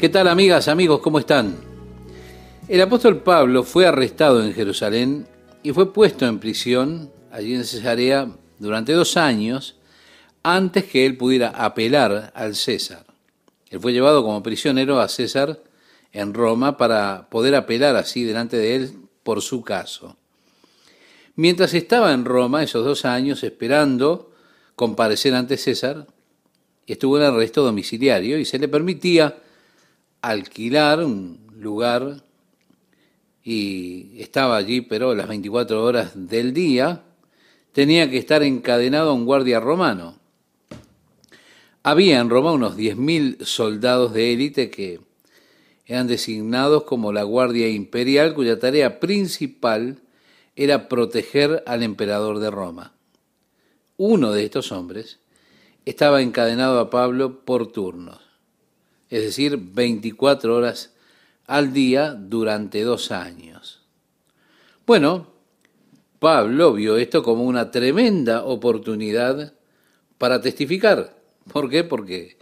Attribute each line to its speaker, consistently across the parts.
Speaker 1: ¿Qué tal, amigas, amigos? ¿Cómo están? El apóstol Pablo fue arrestado en Jerusalén y fue puesto en prisión allí en Cesarea durante 2 años antes que él pudiera apelar al César. Él fue llevado como prisionero a César en Roma para poder apelar así delante de él por su caso. Mientras estaba en Roma esos 2 años esperando comparecer ante César, estuvo en arresto domiciliario y se le permitía alquilar un lugar y estaba allí, pero las 24 horas del día tenía que estar encadenado a un guardia romano. Había en Roma unos 10.000 soldados de élite que eran designados como la Guardia Imperial, cuya tarea principal era proteger al emperador de Roma. Uno de estos hombres estaba encadenado a Pablo por turnos, es decir, 24 horas al día durante 2 años. Bueno, Pablo vio esto como una tremenda oportunidad para testificar. ¿Por qué? Porque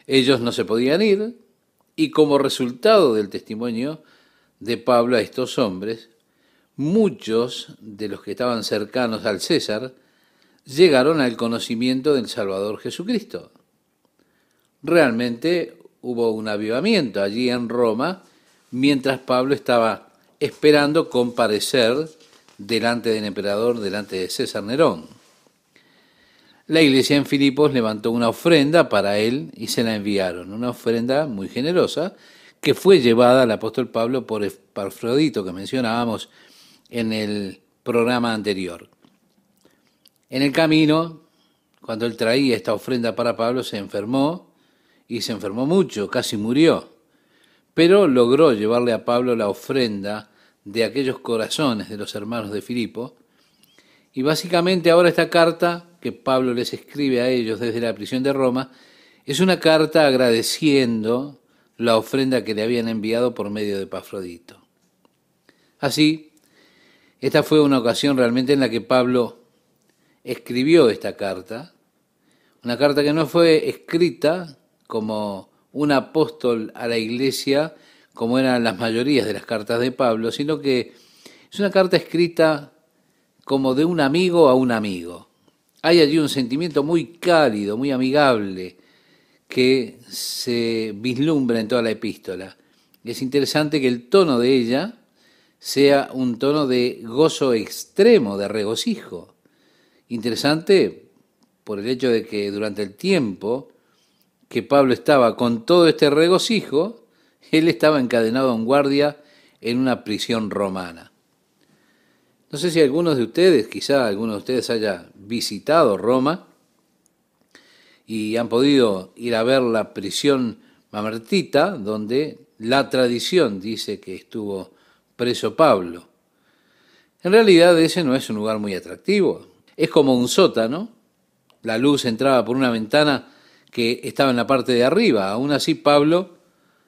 Speaker 1: ellos no se podían ir y como resultado del testimonio de Pablo a estos hombres, muchos de los que estaban cercanos al César llegaron al conocimiento del Salvador Jesucristo. Realmente hubo un avivamiento allí en Roma mientras Pablo estaba esperando comparecer delante del emperador, delante de César Nerón. La iglesia en Filipos levantó una ofrenda para él y se la enviaron, una ofrenda muy generosa que fue llevada al apóstol Pablo por Epafrodito, que mencionábamos en el programa anterior. En el camino, cuando él traía esta ofrenda para Pablo, se enfermó y se enfermó mucho, casi murió, pero logró llevarle a Pablo la ofrenda de aquellos corazones de los hermanos de Filipo. Y básicamente ahora esta carta que Pablo les escribe a ellos desde la prisión de Roma es una carta agradeciendo la ofrenda que le habían enviado por medio de Epafrodito. Así, esta fue una ocasión realmente en la que Pablo escribió esta carta, una carta que no fue escrita como un apóstol a la iglesia, como eran las mayorías de las cartas de Pablo, sino que es una carta escrita como de un amigo a un amigo. Hay allí un sentimiento muy cálido, muy amigable, que se vislumbra en toda la epístola. Es interesante que el tono de ella sea un tono de gozo extremo, de regocijo. Interesante por el hecho de que durante el tiempo que Pablo estaba con todo este regocijo, él estaba encadenado a un guardia en una prisión romana. No sé si algunos de ustedes, quizá alguno de ustedes haya visitado Roma y han podido ir a ver la prisión Mamertita, donde la tradición dice que estuvo preso Pablo. En realidad ese no es un lugar muy atractivo. Es como un sótano. La luz entraba por una ventana que estaba en la parte de arriba. Aún así Pablo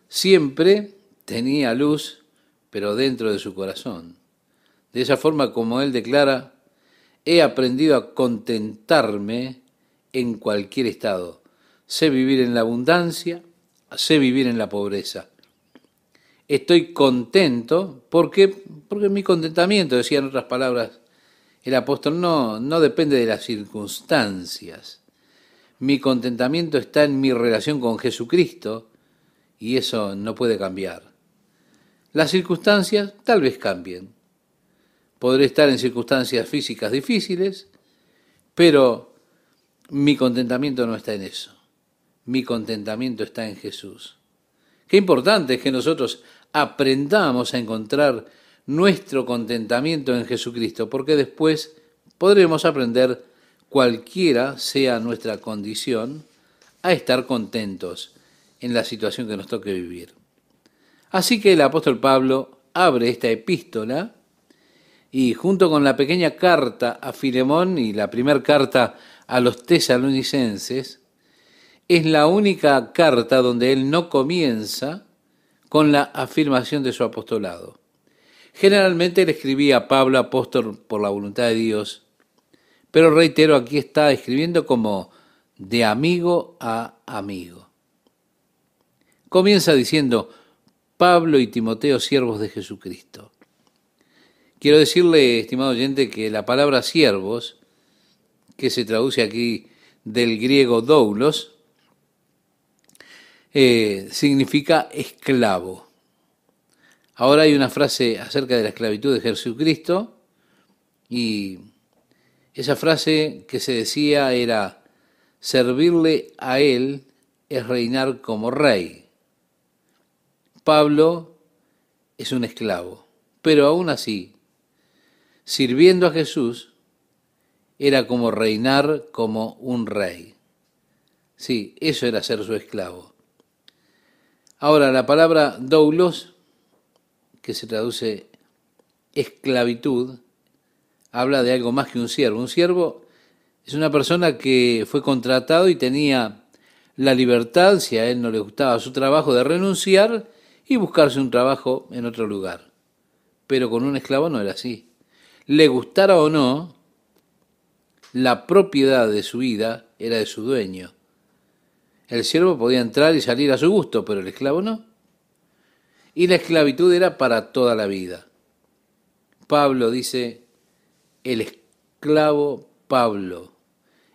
Speaker 1: siempre tenía luz, pero dentro de su corazón. De esa forma, como él declara, he aprendido a contentarme en cualquier estado. Sé vivir en la abundancia, sé vivir en la pobreza. Estoy contento porque mi contentamiento, decía en otras palabras el apóstol, no depende de las circunstancias. Mi contentamiento está en mi relación con Jesucristo y eso no puede cambiar. Las circunstancias tal vez cambien. Podré estar en circunstancias físicas difíciles, pero mi contentamiento no está en eso. Mi contentamiento está en Jesús. Qué importante es que nosotros aprendamos a encontrar nuestro contentamiento en Jesucristo, porque después podremos aprender, cualquiera sea nuestra condición, a estar contentos en la situación que nos toque vivir. Así que el apóstol Pablo abre esta epístola y junto con la pequeña carta a Filemón y la primera carta a los tesalonicenses, es la única carta donde él no comienza con la afirmación de su apostolado. Generalmente él escribía a Pablo, apóstol por la voluntad de Dios, pero reitero, aquí está escribiendo como de amigo a amigo. Comienza diciendo, Pablo y Timoteo, siervos de Jesucristo. Quiero decirle, estimado oyente, que la palabra siervos, que se traduce aquí del griego doulos, significa esclavo. Ahora hay una frase acerca de la esclavitud de Jesucristo y esa frase que se decía era, servirle a Él es reinar como rey. Pablo es un esclavo, pero aún así, sirviendo a Jesús, era como reinar como un rey. Sí, eso era ser su esclavo. Ahora, la palabra doulos, que se traduce esclavitud, habla de algo más que un siervo. Un siervo es una persona que fue contratado y tenía la libertad, si a él no le gustaba su trabajo, de renunciar y buscarse un trabajo en otro lugar. Pero con un esclavo no era así. Le gustara o no, la propiedad de su vida era de su dueño. El siervo podía entrar y salir a su gusto, pero el esclavo no. Y la esclavitud era para toda la vida. Pablo dice, el esclavo Pablo,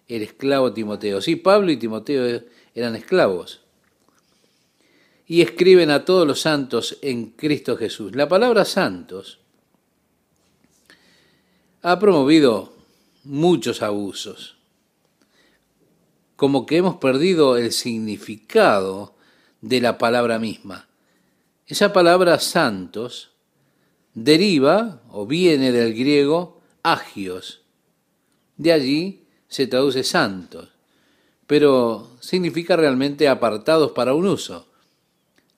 Speaker 1: el esclavo Timoteo. Sí, Pablo y Timoteo eran esclavos. Y escriben a todos los santos en Cristo Jesús. La palabra santos ha promovido muchos abusos, como que hemos perdido el significado de la palabra misma. Esa palabra santos deriva o viene del griego agios. De allí se traduce santos, pero significa realmente apartados para un uso,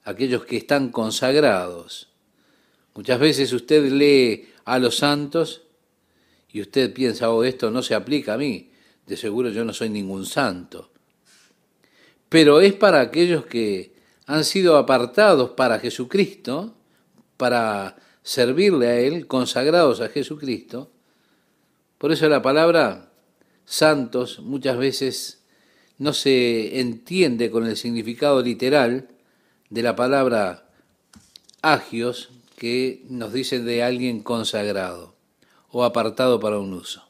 Speaker 1: aquellos que están consagrados. Muchas veces usted lee a los santos y usted piensa, oh, esto no se aplica a mí, de seguro yo no soy ningún santo. Pero es para aquellos que han sido apartados para Jesucristo, para servirle a Él, consagrados a Jesucristo. Por eso la palabra santos muchas veces no se entiende con el significado literal de la palabra agios, que nos dice de alguien consagrado o apartado para un uso.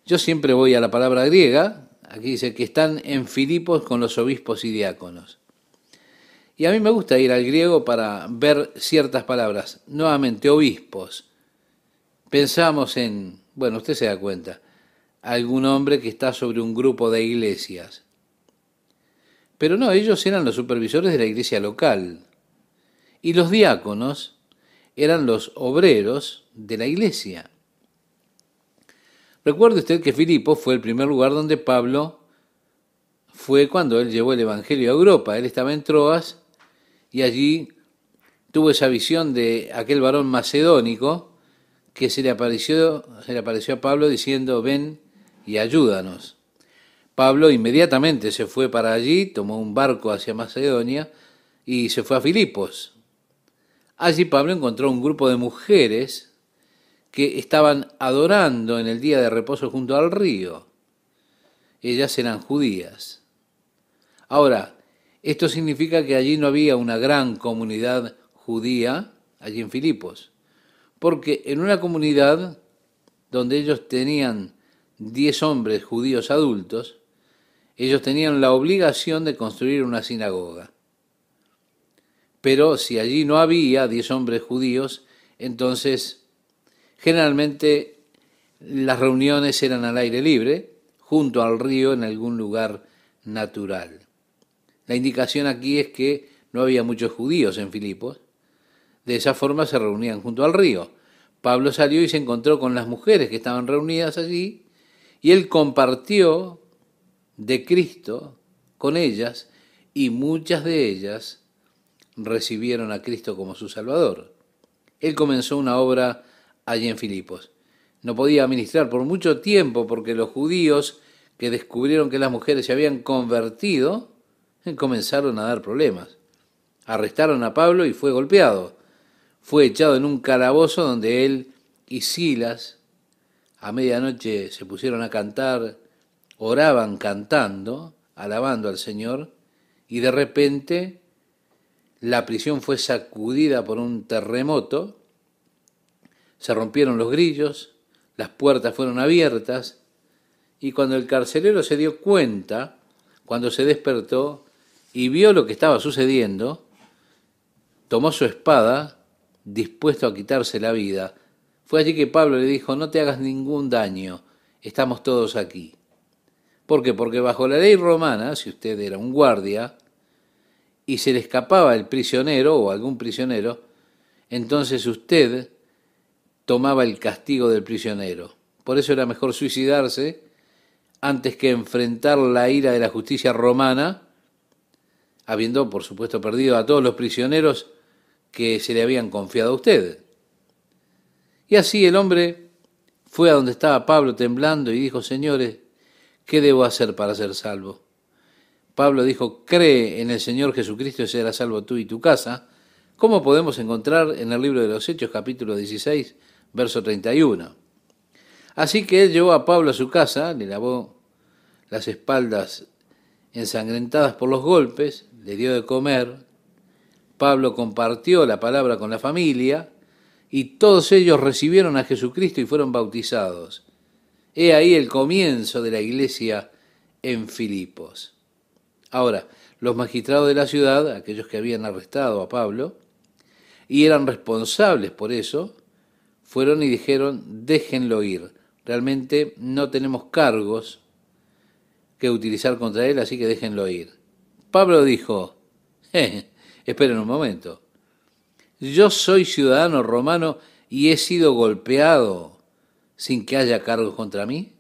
Speaker 1: Yo siempre voy a la palabra griega, aquí dice que están en Filipos con los obispos y diáconos. Y a mí me gusta ir al griego para ver ciertas palabras. Nuevamente, obispos. Pensamos en, bueno, usted se da cuenta, algún hombre que está sobre un grupo de iglesias. Pero no, ellos eran los supervisores de la iglesia local. Y los diáconos eran los obreros de la iglesia. Recuerde usted que Filipos fue el primer lugar donde Pablo fue cuando él llevó el Evangelio a Europa. Él estaba en Troas y allí tuvo esa visión de aquel varón macedónico que se le apareció a Pablo diciendo, ven y ayúdanos. Pablo inmediatamente se fue para allí, tomó un barco hacia Macedonia y se fue a Filipos. Allí Pablo encontró un grupo de mujeres que estaban adorando en el día de reposo junto al río. Ellas eran judías. Ahora, esto significa que allí no había una gran comunidad judía, allí en Filipos, porque en una comunidad donde ellos tenían 10 hombres judíos adultos, ellos tenían la obligación de construir una sinagoga. Pero si allí no había 10 hombres judíos, entonces generalmente las reuniones eran al aire libre, junto al río, en algún lugar natural. La indicación aquí es que no había muchos judíos en Filipos. De esa forma se reunían junto al río. Pablo salió y se encontró con las mujeres que estaban reunidas allí, y él compartió de Cristo con ellas, y muchas de ellas recibieron a Cristo como su Salvador. Él comenzó una obra allí en Filipos. No podía ministrar por mucho tiempo porque los judíos que descubrieron que las mujeres se habían convertido comenzaron a dar problemas. Arrestaron a Pablo y fue golpeado. Fue echado en un calabozo donde él y Silas a medianoche se pusieron a cantar, oraban cantando, alabando al Señor, y de repente la prisión fue sacudida por un terremoto, se rompieron los grillos, las puertas fueron abiertas, y cuando el carcelero se dio cuenta, cuando se despertó y vio lo que estaba sucediendo, tomó su espada, dispuesto a quitarse la vida. Fue allí que Pablo le dijo: no te hagas ningún daño, estamos todos aquí. ¿Por qué? Porque bajo la ley romana, si usted era un guardia y se le escapaba el prisionero o algún prisionero, entonces usted tomaba el castigo del prisionero. Por eso era mejor suicidarse antes que enfrentar la ira de la justicia romana, habiendo, por supuesto, perdido a todos los prisioneros que se le habían confiado a usted. Y así el hombre fue a donde estaba Pablo temblando y dijo: señores, ¿qué debo hacer para ser salvo? Pablo dijo: cree en el Señor Jesucristo y serás salvo tú y tu casa. ¿Cómo podemos encontrar en el libro de los Hechos, capítulo 16, verso 31? Así que él llevó a Pablo a su casa, le lavó las espaldas ensangrentadas por los golpes, le dio de comer. Pablo compartió la palabra con la familia y todos ellos recibieron a Jesucristo y fueron bautizados. He ahí el comienzo de la iglesia en Filipos. Ahora, los magistrados de la ciudad, aquellos que habían arrestado a Pablo y eran responsables por eso, fueron y dijeron: déjenlo ir, realmente no tenemos cargos que utilizar contra él, así que déjenlo ir. Pablo dijo: esperen un momento, yo soy ciudadano romano y he sido golpeado sin que haya cargos contra mí.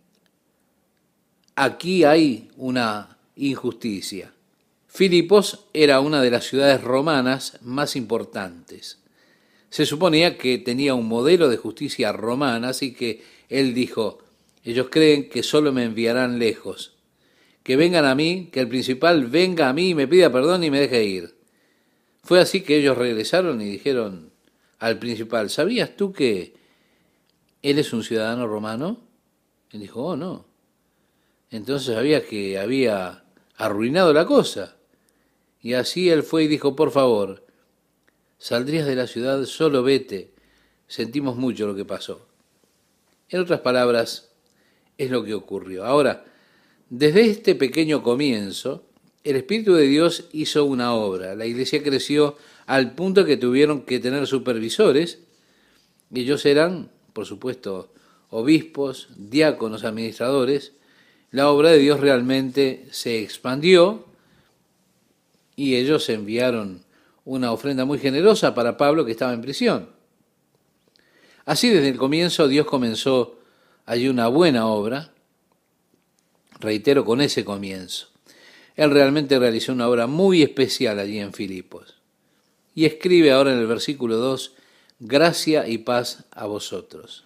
Speaker 1: Aquí hay una injusticia. Filipos era una de las ciudades romanas más importantes. Se suponía que tenía un modelo de justicia romana, así que él dijo: ellos creen que solo me enviarán lejos, que vengan a mí, que el principal venga a mí y me pida perdón y me deje ir. Fue así que ellos regresaron y dijeron al principal: ¿sabías tú que él es un ciudadano romano? Él dijo: oh, no. Entonces sabía que había arruinado la cosa. Y así él fue y dijo: por favor, saldrías de la ciudad, solo vete, sentimos mucho lo que pasó. En otras palabras, es lo que ocurrió. Ahora, desde este pequeño comienzo, el Espíritu de Dios hizo una obra. La iglesia creció al punto que tuvieron que tener supervisores. Ellos eran, por supuesto, obispos, diáconos, administradores. La obra de Dios realmente se expandió y ellos enviaron una ofrenda muy generosa para Pablo, que estaba en prisión. Así, desde el comienzo, Dios comenzó allí una buena obra, reitero, con ese comienzo. Él realmente realizó una obra muy especial allí en Filipos. Y escribe ahora en el versículo 2, gracia y paz a vosotros.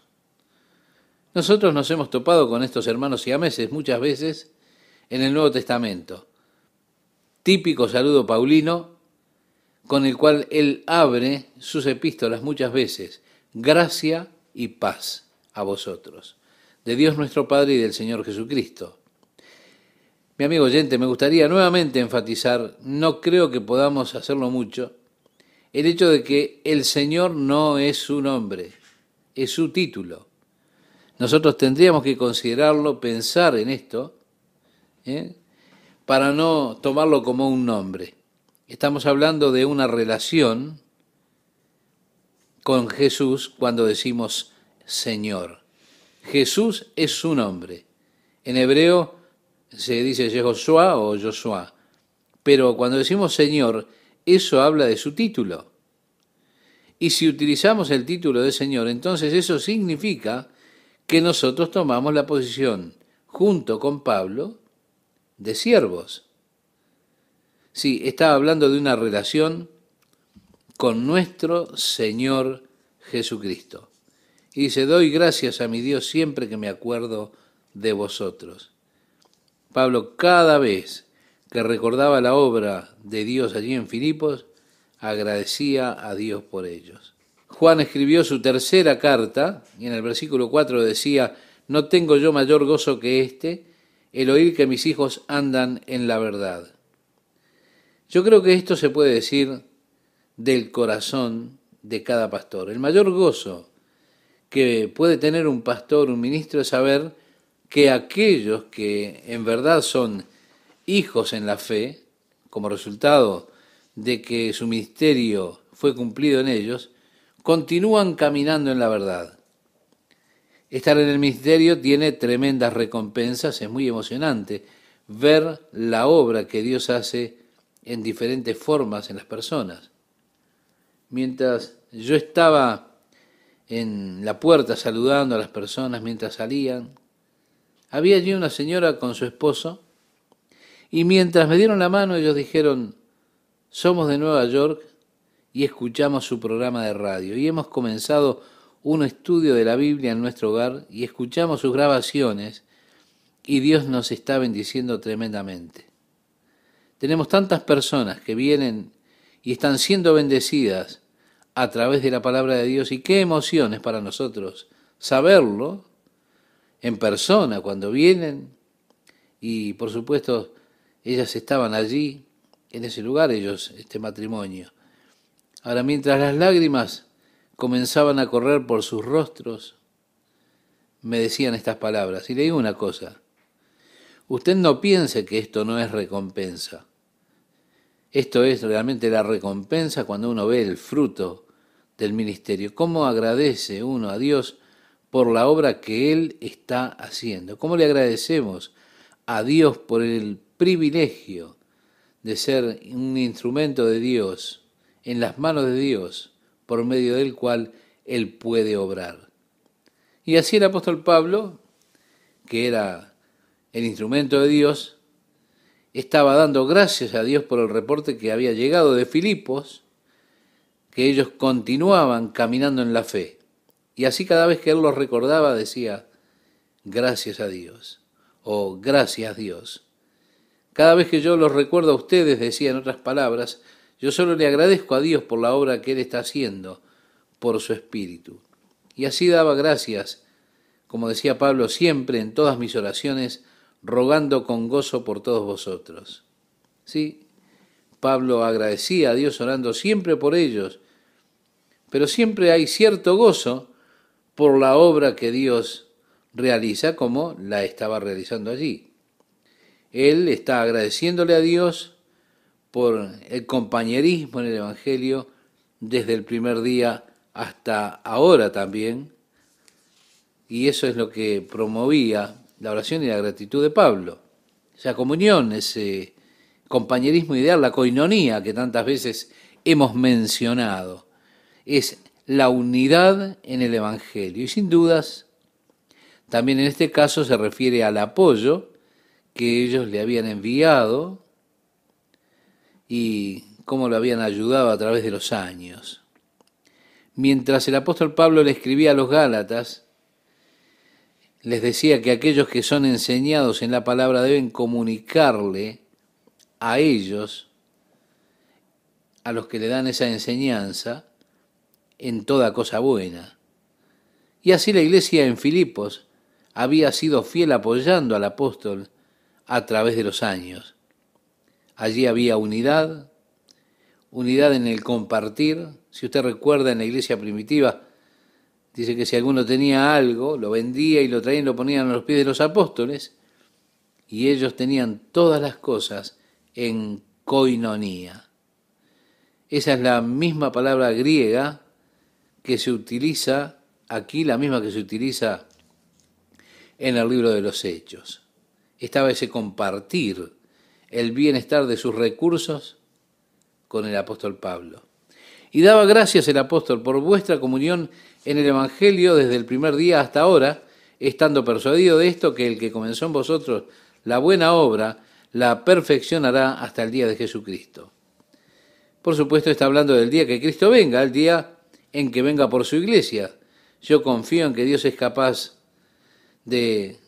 Speaker 1: Nosotros nos hemos topado con estos hermanos siameses muchas veces en el Nuevo Testamento. Típico saludo paulino con el cual él abre sus epístolas muchas veces. Gracia y paz a vosotros. De Dios nuestro Padre y del Señor Jesucristo. Mi amigo oyente, me gustaría nuevamente enfatizar, no creo que podamos hacerlo mucho, el hecho de que el Señor no es su nombre, es su título. Nosotros tendríamos que considerarlo, pensar en esto, para no tomarlo como un nombre. Estamos hablando de una relación con Jesús cuando decimos Señor. Jesús es su nombre. En hebreo se dice Yehoshua o Joshua, pero cuando decimos Señor, eso habla de su título. Y si utilizamos el título de Señor, entonces eso significa que nosotros tomamos la posición, junto con Pablo, de siervos. Sí, estaba hablando de una relación con nuestro Señor Jesucristo. Y dice: doy gracias a mi Dios siempre que me acuerdo de vosotros. Pablo, cada vez que recordaba la obra de Dios allí en Filipos, agradecía a Dios por ellos. Juan escribió su tercera carta y en el versículo 4 decía: no tengo yo mayor gozo que este, el oír que mis hijos andan en la verdad. Yo creo que esto se puede decir del corazón de cada pastor. El mayor gozo que puede tener un pastor, un ministro, es saber que aquellos que en verdad son hijos en la fe, como resultado de que su ministerio fue cumplido en ellos, continúan caminando en la verdad. Estar en el ministerio tiene tremendas recompensas, es muy emocionante ver la obra que Dios hace en diferentes formas en las personas. Mientras yo estaba en la puerta saludando a las personas mientras salían, había allí una señora con su esposo, y mientras me dieron la mano ellos dijeron: somos de Nueva York y escuchamos su programa de radio, y hemos comenzado un estudio de la Biblia en nuestro hogar y escuchamos sus grabaciones, y Dios nos está bendiciendo tremendamente. Tenemos tantas personas que vienen y están siendo bendecidas a través de la palabra de Dios, y qué emociones para nosotros saberlo en persona cuando vienen, y por supuesto ellas estaban allí en ese lugar, ellos, este matrimonio. Ahora, mientras las lágrimas comenzaban a correr por sus rostros, me decían estas palabras, y le digo una cosa: usted no piense que esto no es recompensa. Esto es realmente la recompensa cuando uno ve el fruto del ministerio. ¿Cómo agradece uno a Dios por la obra que Él está haciendo? ¿Cómo le agradecemos a Dios por el privilegio de ser un instrumento de Dios, en las manos de Dios, por medio del cual Él puede obrar? Y así el apóstol Pablo, que era el instrumento de Dios, estaba dando gracias a Dios por el reporte que había llegado de Filipos, que ellos continuaban caminando en la fe. Y así cada vez que él los recordaba decía: gracias a Dios, o gracias Dios. Cada vez que yo los recuerdo a ustedes, decía en otras palabras, yo solo le agradezco a Dios por la obra que Él está haciendo, por su Espíritu. Y así daba gracias, como decía Pablo, siempre en todas mis oraciones, rogando con gozo por todos vosotros. Sí, Pablo agradecía a Dios orando siempre por ellos, pero siempre hay cierto gozo por la obra que Dios realiza, como la estaba realizando allí. Él está agradeciéndole a Dios por el compañerismo en el Evangelio desde el primer día hasta ahora también, y eso es lo que promovía la oración y la gratitud de Pablo. Esa comunión, ese compañerismo ideal, la koinonía que tantas veces hemos mencionado, es la unidad en el Evangelio. Y sin dudas, también en este caso se refiere al apoyo que ellos le habían enviado y cómo lo habían ayudado a través de los años. Mientras el apóstol Pablo le escribía a los Gálatas, les decía que aquellos que son enseñados en la palabra deben comunicarle a ellos, a los que le dan esa enseñanza, en toda cosa buena. Y así la iglesia en Filipos había sido fiel apoyando al apóstol a través de los años. Allí había unidad en el compartir. Si usted recuerda, en la iglesia primitiva, dice que si alguno tenía algo, lo vendía y lo traían y lo ponían a los pies de los apóstoles, y ellos tenían todas las cosas en koinonía. Esa es la misma palabra griega que se utiliza aquí, la misma que se utiliza en el libro de los Hechos. Estaba ese compartir el bienestar de sus recursos con el apóstol Pablo. Y daba gracias el apóstol por vuestra comunión en el Evangelio desde el primer día hasta ahora, estando persuadido de esto, que el que comenzó en vosotros la buena obra, la perfeccionará hasta el día de Jesucristo. Por supuesto está hablando del día que Cristo venga, el día en que venga por su iglesia. Yo confío en que Dios es capaz de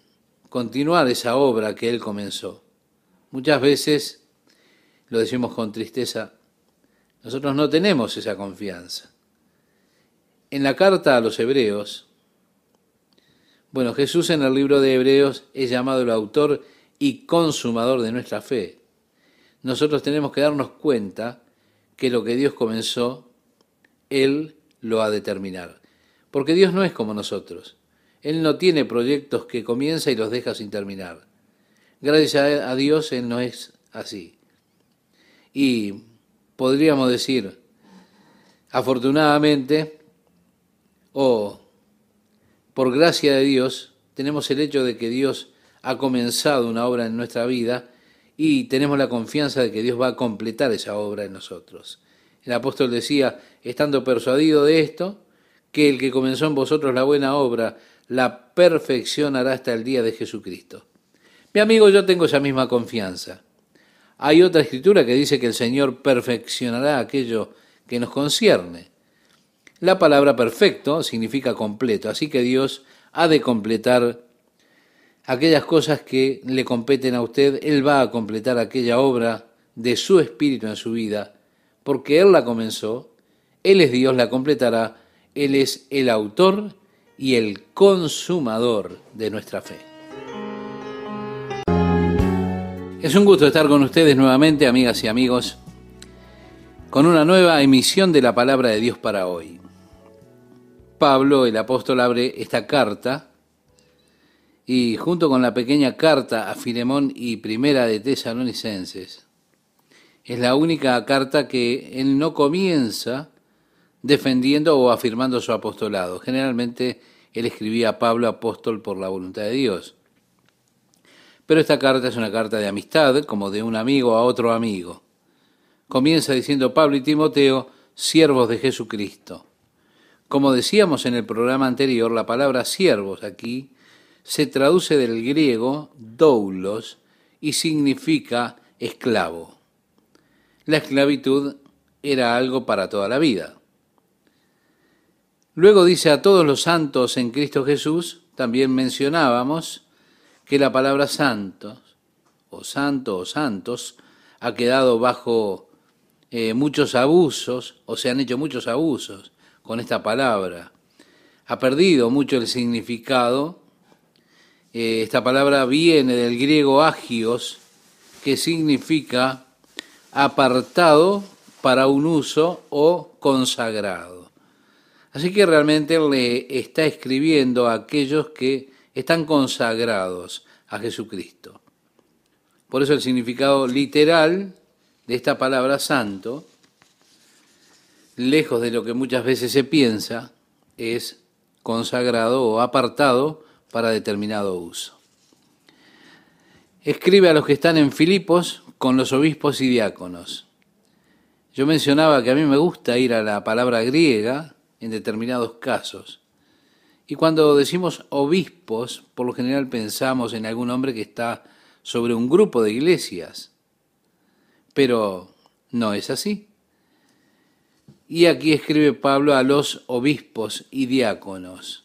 Speaker 1: continuar esa obra que Él comenzó. Muchas veces, lo decimos con tristeza, nosotros no tenemos esa confianza. En la carta a los Hebreos, Jesús en el libro de Hebreos es llamado el autor y consumador de nuestra fe. nosotros tenemos que darnos cuenta que lo que Dios comenzó, Él lo ha de terminar. Porque Dios no es como nosotros. Él no tiene proyectos que comienza y los deja sin terminar. Gracias a Dios, Él no es así. Y podríamos decir, afortunadamente, o por gracia de Dios, tenemos el hecho de que Dios ha comenzado una obra en nuestra vida y tenemos la confianza de que Dios va a completar esa obra en nosotros. El apóstol decía, estando persuadido de esto, que el que comenzó en vosotros la buena obra, la perfeccionará hasta el día de Jesucristo. Mi amigo, yo tengo esa misma confianza. Hay otra escritura que dice que el Señor perfeccionará aquello que nos concierne. La palabra perfecto significa completo, así que Dios ha de completar aquellas cosas que le competen a usted. Él va a completar aquella obra de su Espíritu en su vida, porque Él la comenzó, Él es Dios, la completará, Él es el autor y el consumador de nuestra fe. Es un gusto estar con ustedes nuevamente, amigas y amigos, con una nueva emisión de la Palabra de Dios para hoy. Pablo, el apóstol, abre esta carta y junto con la pequeña carta a Filemón y primera de Tesalonicenses, es la única carta que él no comienza defendiendo o afirmando su apostolado. Generalmente él escribía a Pablo apóstol por la voluntad de Dios. Pero esta carta es una carta de amistad, como de un amigo a otro amigo. Comienza diciendo Pablo y Timoteo, siervos de Jesucristo. Como decíamos en el programa anterior, la palabra siervos aquí se traduce del griego doulos y significa esclavo. La esclavitud era algo para toda la vida. Luego dice a todos los santos en Cristo Jesús, también mencionábamos que la palabra santos o santo o santos ha quedado bajo muchos abusos, o se han hecho muchos abusos con esta palabra. Ha perdido mucho el significado. Esta palabra viene del griego agios, que significa apartado para un uso o consagrado. Así que realmente le está escribiendo a aquellos que están consagrados a Jesucristo. Por eso el significado literal de esta palabra santo, lejos de lo que muchas veces se piensa, es consagrado o apartado para determinado uso. Escribe a los que están en Filipos con los obispos y diáconos. Yo mencionaba que a mí me gusta ir a la palabra griega en determinados casos. Y cuando decimos obispos, por lo general pensamos en algún hombre que está sobre un grupo de iglesias. Pero no es así. Y aquí escribe Pablo a los obispos y diáconos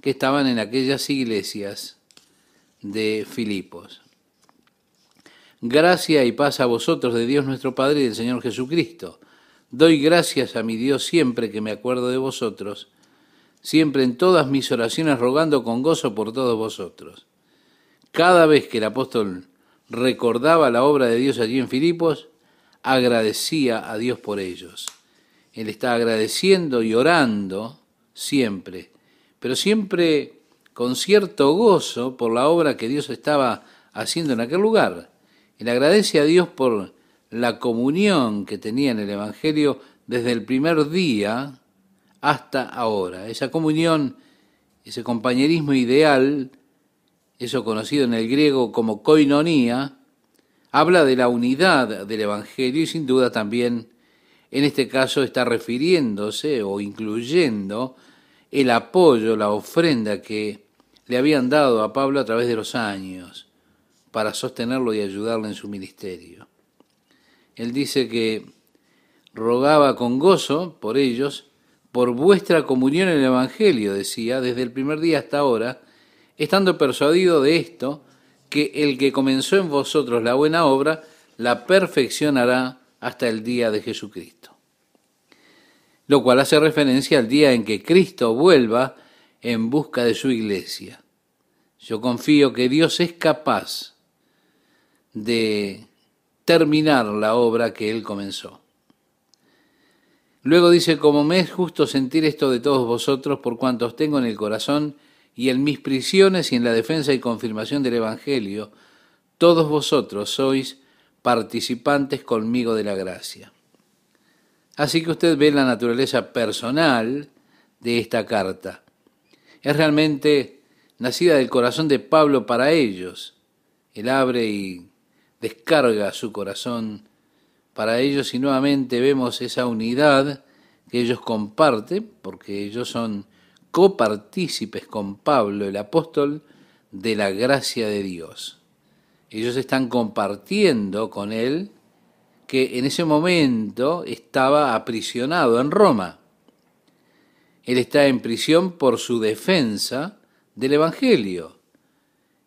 Speaker 1: que estaban en aquellas iglesias de Filipos. Gracia y paz a vosotros de Dios nuestro Padre y del Señor Jesucristo. Doy gracias a mi Dios siempre que me acuerdo de vosotros, siempre en todas mis oraciones rogando con gozo por todos vosotros. Cada vez que el apóstol recordaba la obra de Dios allí en Filipos, agradecía a Dios por ellos. Él está agradeciendo y orando siempre, pero siempre con cierto gozo por la obra que Dios estaba haciendo en aquel lugar. Él agradece a Dios por la comunión que tenía en el Evangelio desde el primer día hasta ahora. Esa comunión, ese compañerismo ideal, eso conocido en el griego como koinonía, habla de la unidad del Evangelio y sin duda también en este caso está refiriéndose o incluyendo el apoyo, la ofrenda que le habían dado a Pablo a través de los años para sostenerlo y ayudarle en su ministerio. Él dice que rogaba con gozo por ellos, por vuestra comunión en el Evangelio, decía, desde el primer día hasta ahora, estando persuadido de esto, que el que comenzó en vosotros la buena obra, la perfeccionará hasta el día de Jesucristo. Lo cual hace referencia al día en que Cristo vuelva en busca de su iglesia. Yo confío que Dios es capaz de terminar la obra que Él comenzó. Luego dice, como me es justo sentir esto de todos vosotros, por cuanto os tengo en el corazón y en mis prisiones y en la defensa y confirmación del Evangelio, todos vosotros sois participantes conmigo de la gracia. Así que usted ve la naturaleza personal de esta carta. Es realmente nacida del corazón de Pablo para ellos. Él abre y descarga su corazón para ellos y nuevamente vemos esa unidad que ellos comparten, porque ellos son copartícipes con Pablo, el apóstol, de la gracia de Dios. Ellos están compartiendo con él que en ese momento estaba aprisionado en Roma. Él está en prisión por su defensa del Evangelio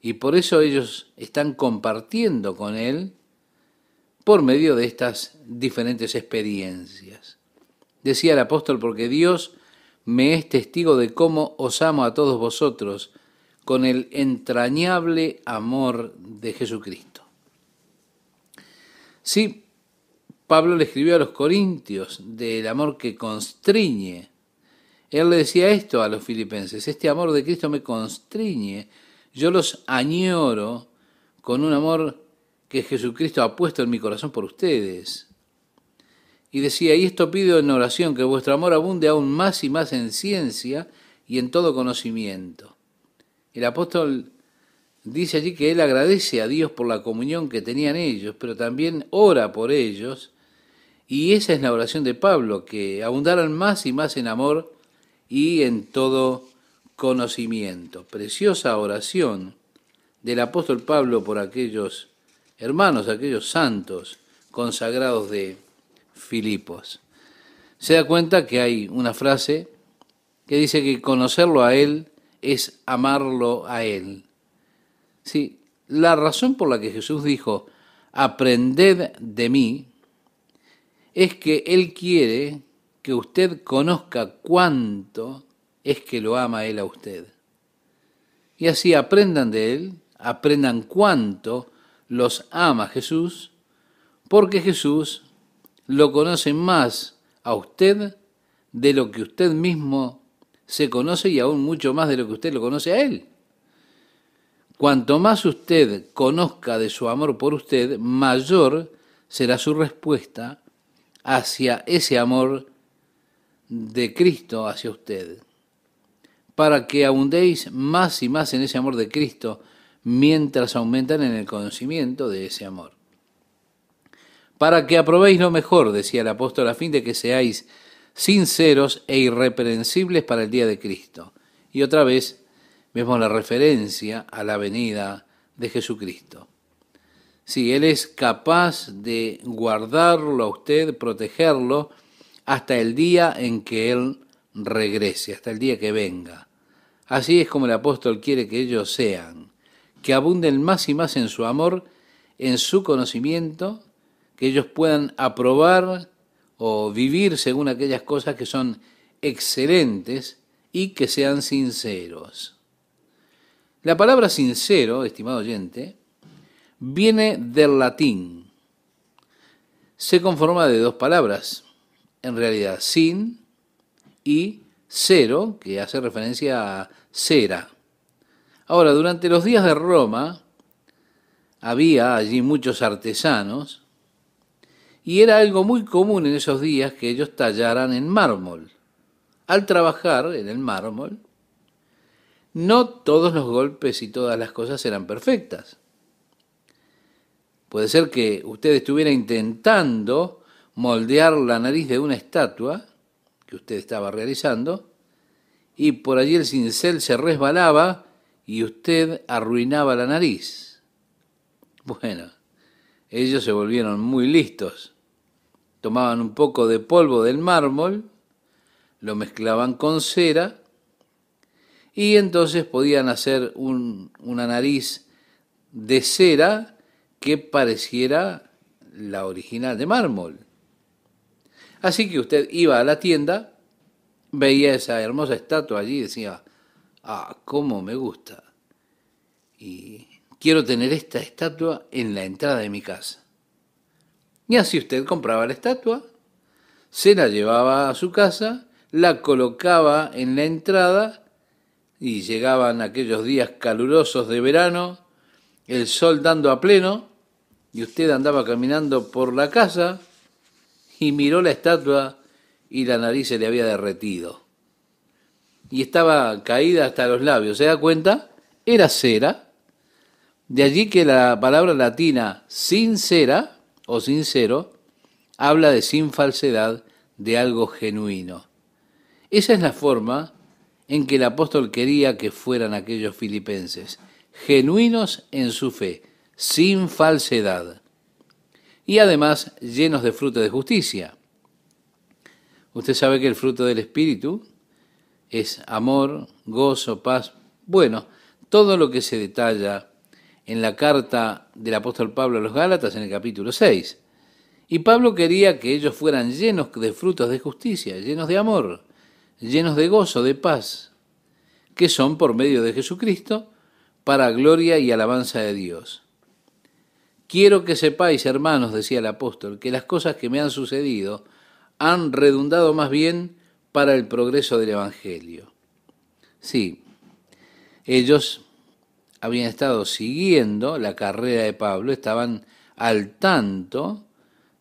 Speaker 1: y por eso ellos están compartiendo con él por medio de estas diferentes experiencias. Decía el apóstol, porque Dios me es testigo de cómo os amo a todos vosotros con el entrañable amor de Jesucristo. Sí, Pablo le escribió a los corintios del amor que constriñe. Él le decía esto a los filipenses, este amor de Cristo me constriñe, yo los añoro con un amor que Jesucristo ha puesto en mi corazón por ustedes. Y decía, y esto pido en oración, que vuestro amor abunde aún más y más en ciencia y en todo conocimiento. El apóstol dice allí que él agradece a Dios por la comunión que tenían ellos, pero también ora por ellos, y esa es la oración de Pablo, que abundaran más y más en amor y en todo conocimiento. Preciosa oración del apóstol Pablo por aquellos hermanos, aquellos santos consagrados de Filipos. Se da cuenta que hay una frase que dice que conocerlo a Él es amarlo a Él. Sí, la razón por la que Jesús dijo, aprended de mí, es que Él quiere que usted conozca cuánto es que lo ama Él a usted. Y así aprendan de Él, aprendan cuánto los ama Jesús, porque Jesús lo conoce más a usted de lo que usted mismo se conoce y aún mucho más de lo que usted lo conoce a Él. Cuanto más usted conozca de su amor por usted, mayor será su respuesta hacia ese amor de Cristo hacia usted, para que abundéis más y más en ese amor de Cristo mientras aumentan en el conocimiento de ese amor. Para que aprobéis lo mejor, decía el apóstol, a fin de que seáis sinceros e irreprensibles para el día de Cristo. Y otra vez vemos la referencia a la venida de Jesucristo. Sí, Él es capaz de guardarlo a usted, protegerlo, hasta el día en que Él regrese, hasta el día que venga. Así es como el apóstol quiere que ellos sean, que abunden más y más en su amor, en su conocimiento, que ellos puedan aprobar o vivir según aquellas cosas que son excelentes y que sean sinceros. La palabra sincero, estimado oyente, viene del latín. Se conforma de dos palabras, en realidad, sin y cero, que hace referencia a cera. Ahora, durante los días de Roma, había allí muchos artesanos, y era algo muy común en esos días que ellos tallaran en mármol. Al trabajar en el mármol, no todos los golpes y todas las cosas eran perfectas. Puede ser que usted estuviera intentando moldear la nariz de una estatua que usted estaba realizando y por allí el cincel se resbalaba y usted arruinaba la nariz. Bueno, ellos se volvieron muy listos. Tomaban un poco de polvo del mármol, lo mezclaban con cera y entonces podían hacer una nariz de cera que pareciera la original de mármol. Así que usted iba a la tienda, veía esa hermosa estatua allí y decía, cómo me gusta. Y quiero tener esta estatua en la entrada de mi casa. Y así usted compraba la estatua, se la llevaba a su casa, la colocaba en la entrada y llegaban aquellos días calurosos de verano, el sol dando a pleno, y usted andaba caminando por la casa y miró la estatua y la nariz se le había derretido. Y estaba caída hasta los labios. ¿Se da cuenta? Era cera. De allí que la palabra latina sincera o sincero habla de sin falsedad, de algo genuino. Esa es la forma en que el apóstol quería que fueran aquellos filipenses, genuinos en su fe, sin falsedad, y además llenos de fruto de justicia. Usted sabe que el fruto del Espíritu es amor, gozo, paz, bueno, todo lo que se detalla en la carta del apóstol Pablo a los Gálatas en el capítulo 6. Y Pablo quería que ellos fueran llenos de frutos de justicia, llenos de amor, llenos de gozo, de paz, que son por medio de Jesucristo, para gloria y alabanza de Dios. Quiero que sepáis, hermanos, decía el apóstol, que las cosas que me han sucedido han redundado más bien para el progreso del Evangelio. Sí, ellos habían estado siguiendo la carrera de Pablo, estaban al tanto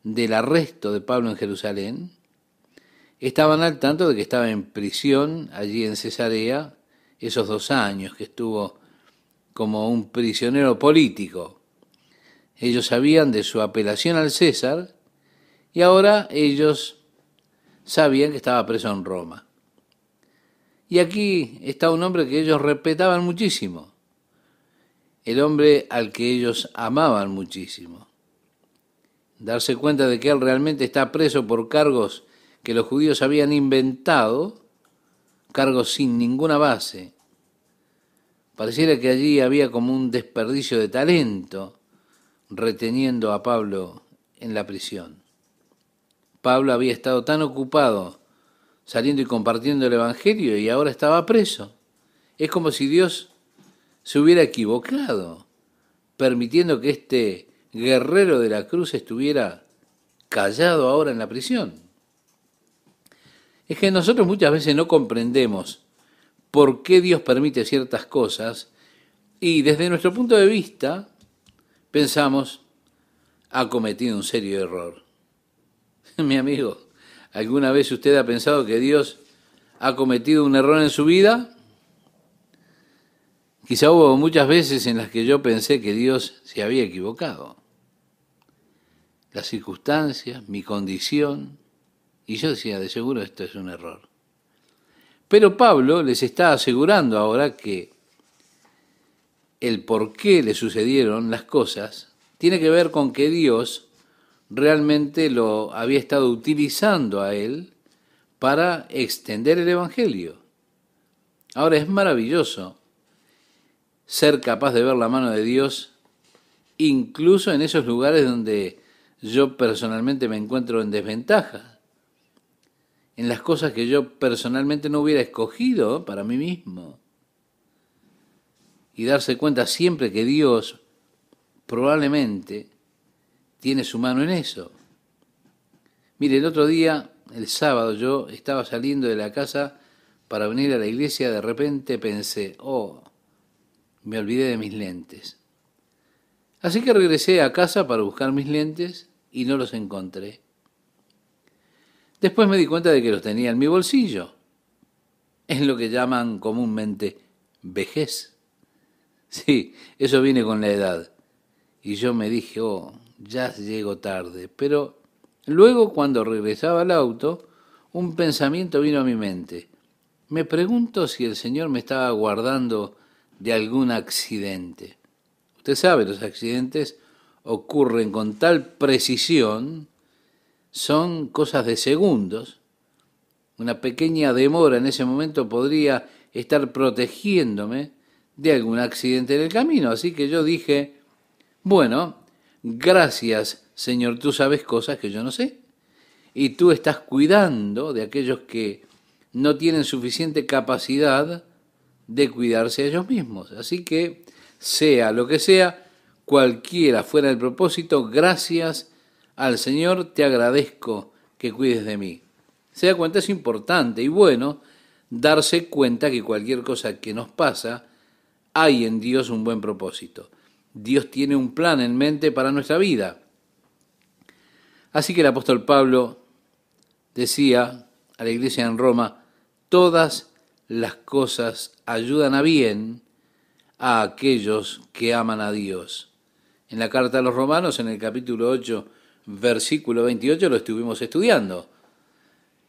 Speaker 1: del arresto de Pablo en Jerusalén, estaban al tanto de que estaba en prisión allí en Cesarea esos 2 años que estuvo como un prisionero político. Ellos sabían de su apelación al César y ahora ellos sabían que estaba preso en Roma. Y aquí está un hombre que ellos respetaban muchísimo, el hombre al que ellos amaban muchísimo. Darse cuenta de que él realmente está preso por cargos que los judíos habían inventado, cargos sin ninguna base. Pareciera que allí había como un desperdicio de talento reteniendo a Pablo en la prisión. Pablo había estado tan ocupado saliendo y compartiendo el Evangelio y ahora estaba preso. Es como si Dios se hubiera equivocado, permitiendo que este guerrero de la cruz estuviera callado ahora en la prisión. Es que nosotros muchas veces no comprendemos por qué Dios permite ciertas cosas y desde nuestro punto de vista pensamos, ha cometido un serio error. Mi amigo, ¿alguna vez usted ha pensado que Dios ha cometido un error en su vida? Quizá hubo muchas veces en las que yo pensé que Dios se había equivocado. Las circunstancias, mi condición, y yo decía, de seguro esto es un error. Pero Pablo les está asegurando ahora que el por qué le sucedieron las cosas tiene que ver con que Dios realmente lo había estado utilizando a él para extender el Evangelio. Ahora es maravilloso ser capaz de ver la mano de Dios incluso en esos lugares donde yo personalmente me encuentro en desventaja, en las cosas que yo personalmente no hubiera escogido para mí mismo. Y darse cuenta siempre que Dios probablemente tiene su mano en eso. Mire, el otro día, el sábado, yo estaba saliendo de la casa para venir a la iglesia, de repente pensé, me olvidé de mis lentes. Así que regresé a casa para buscar mis lentes y no los encontré. Después me di cuenta de que los tenía en mi bolsillo. Es lo que llaman comúnmente vejez. Sí, eso viene con la edad. Y yo me dije, ya llego tarde. Pero luego, cuando regresaba al auto, un pensamiento vino a mi mente. Me pregunto si el Señor me estaba guardando de algún accidente. Usted sabe, los accidentes ocurren con tal precisión, son cosas de segundos. Una pequeña demora en ese momento podría estar protegiéndome de algún accidente en el camino. Así que yo dije, bueno, gracias Señor, tú sabes cosas que yo no sé. Y tú estás cuidando de aquellos que no tienen suficiente capacidad de cuidarse a ellos mismos. Así que, sea lo que sea, cualquiera fuera el propósito, gracias al Señor te agradezco que cuides de mí. Se da cuenta, es importante y bueno darse cuenta que cualquier cosa que nos pasa, hay en Dios un buen propósito. Dios tiene un plan en mente para nuestra vida. Así que el apóstol Pablo decía a la iglesia en Roma, todas las cosas ayudan a bien a aquellos que aman a Dios. En la carta a los Romanos, en el capítulo 8, versículo 28, lo estuvimos estudiando.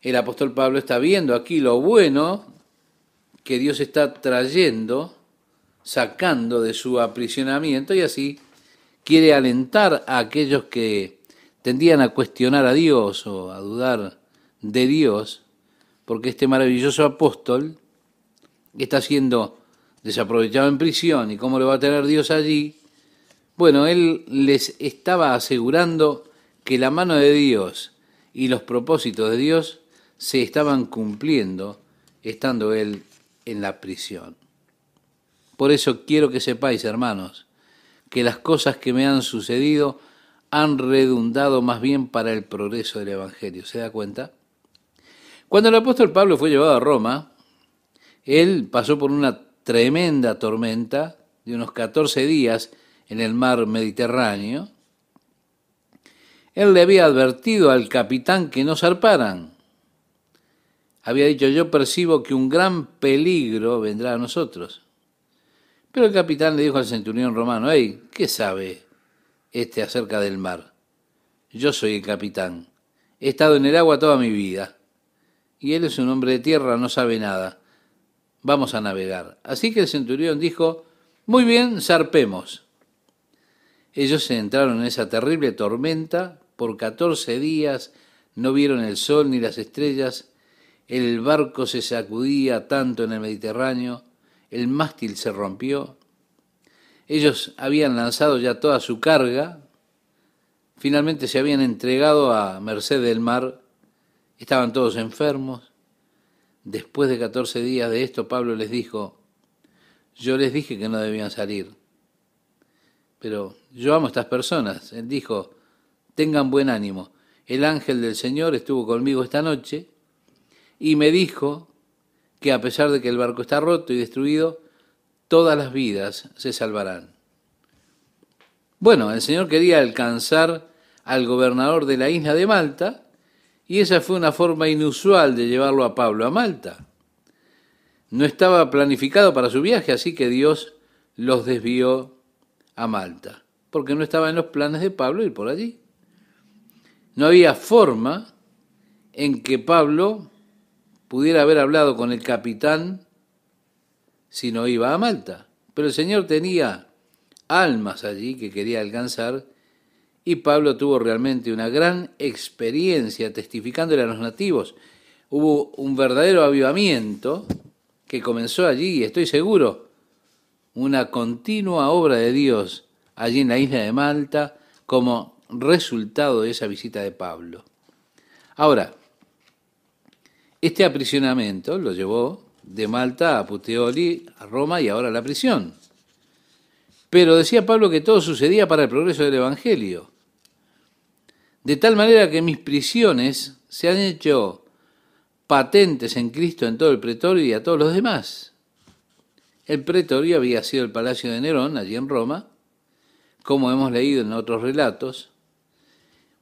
Speaker 1: El apóstol Pablo está viendo aquí lo bueno que Dios está trayendo, sacando de su aprisionamiento, y así quiere alentar a aquellos que tendían a cuestionar a Dios o a dudar de Dios, porque este maravilloso apóstol está siendo desaprovechado en prisión, y cómo lo va a tener Dios allí. Bueno, él les estaba asegurando que la mano de Dios y los propósitos de Dios se estaban cumpliendo estando él en la prisión. Por eso quiero que sepáis, hermanos, que las cosas que me han sucedido han redundado más bien para el progreso del Evangelio. ¿Se da cuenta? Cuando el apóstol Pablo fue llevado a Roma, él pasó por una tremenda tormenta de unos 14 días en el mar Mediterráneo. Él le había advertido al capitán que no zarparan. Había dicho, yo percibo que un gran peligro vendrá a nosotros. Pero el capitán le dijo al centurión romano, hey, ¿qué sabe este acerca del mar? Yo soy el capitán. He estado en el agua toda mi vida. Y él es un hombre de tierra, no sabe nada. Vamos a navegar. Así que el centurión dijo, muy bien, zarpemos. Ellos se entraron en esa terrible tormenta. Por 14 días no vieron el sol ni las estrellas. El barco se sacudía tanto en el Mediterráneo, el mástil se rompió. Ellos habían lanzado ya toda su carga, finalmente se habían entregado a merced del mar, estaban todos enfermos. Después de 14 días de esto, Pablo les dijo, yo les dije que no debían salir, pero yo amo a estas personas. Él dijo, tengan buen ánimo, el ángel del Señor estuvo conmigo esta noche, y me dijo que a pesar de que el barco está roto y destruido, todas las vidas se salvarán. Bueno, el Señor quería alcanzar al gobernador de la isla de Malta, y esa fue una forma inusual de llevarlo a Pablo a Malta. No estaba planificado para su viaje, así que Dios los desvió a Malta, porque no estaba en los planes de Pablo ir por allí. No había forma en que Pablo pudiera haber hablado con el capitán si no iba a Malta. Pero el Señor tenía almas allí que quería alcanzar, y Pablo tuvo realmente una gran experiencia testificándole a los nativos. Hubo un verdadero avivamiento que comenzó allí, y estoy seguro, una continua obra de Dios allí en la isla de Malta como resultado de esa visita de Pablo. Ahora, este aprisionamiento lo llevó de Malta a Puteoli, a Roma y ahora a la prisión. Pero decía Pablo que todo sucedía para el progreso del Evangelio. De tal manera que mis prisiones se han hecho patentes en Cristo en todo el pretorio y a todos los demás. El pretorio había sido el palacio de Nerón, allí en Roma, como hemos leído en otros relatos.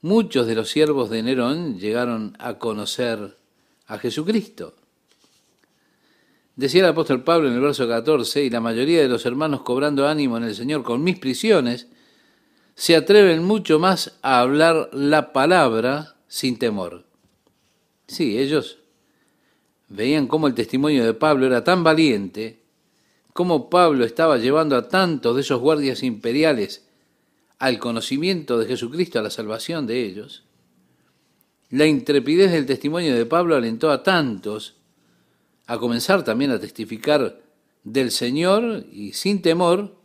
Speaker 1: Muchos de los siervos de Nerón llegaron a conocer a Jesucristo. Decía el apóstol Pablo en el verso 14, y la mayoría de los hermanos cobrando ánimo en el Señor con mis prisiones, se atreven mucho más a hablar la palabra sin temor. Sí, ellos veían cómo el testimonio de Pablo era tan valiente, cómo Pablo estaba llevando a tantos de esos guardias imperiales al conocimiento de Jesucristo, a la salvación de ellos. La intrepidez del testimonio de Pablo alentó a tantos a comenzar también a testificar del Señor y sin temor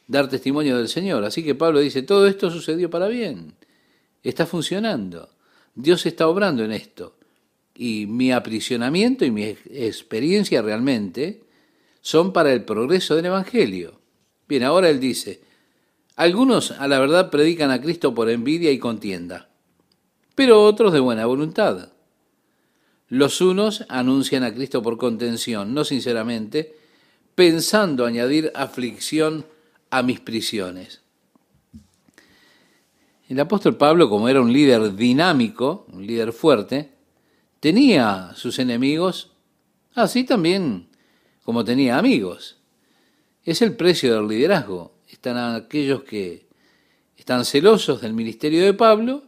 Speaker 1: dar testimonio del Señor. Así que Pablo dice, todo esto sucedió para bien, está funcionando, Dios está obrando en esto. Y mi aprisionamiento y mi experiencia realmente son para el progreso del Evangelio. Bien, ahora él dice, algunos a la verdad predican a Cristo por envidia y contienda. pero otros de buena voluntad. Los unos anuncian a Cristo por contención, no sinceramente, pensando añadir aflicción a mis prisiones. El apóstol Pablo, como era un líder dinámico, un líder fuerte, tenía sus enemigos, así también como tenía amigos. Es el precio del liderazgo. Están aquellos que están celosos del ministerio de Pablo,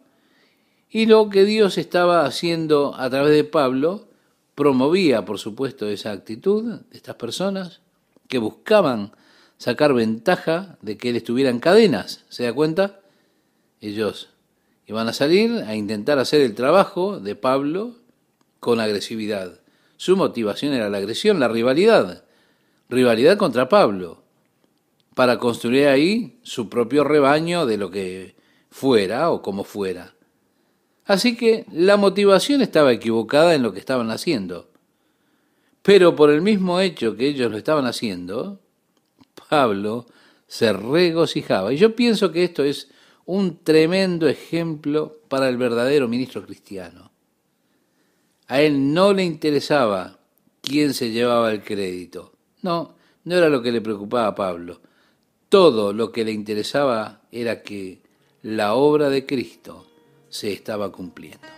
Speaker 1: y lo que Dios estaba haciendo a través de Pablo promovía, por supuesto, esa actitud de estas personas que buscaban sacar ventaja de que él estuviera en cadenas. ¿Se da cuenta? Ellos iban a salir a intentar hacer el trabajo de Pablo con agresividad. Su motivación era la agresión, la rivalidad contra Pablo, para construir ahí su propio rebaño de lo que fuera o como fuera. Así que la motivación estaba equivocada en lo que estaban haciendo. Pero por el mismo hecho que ellos lo estaban haciendo, Pablo se regocijaba. Y yo pienso que esto es un tremendo ejemplo para el verdadero ministro cristiano. A él no le interesaba quién se llevaba el crédito. No era lo que le preocupaba a Pablo. Todo lo que le interesaba era que la obra de Cristo se estaba cumpliendo.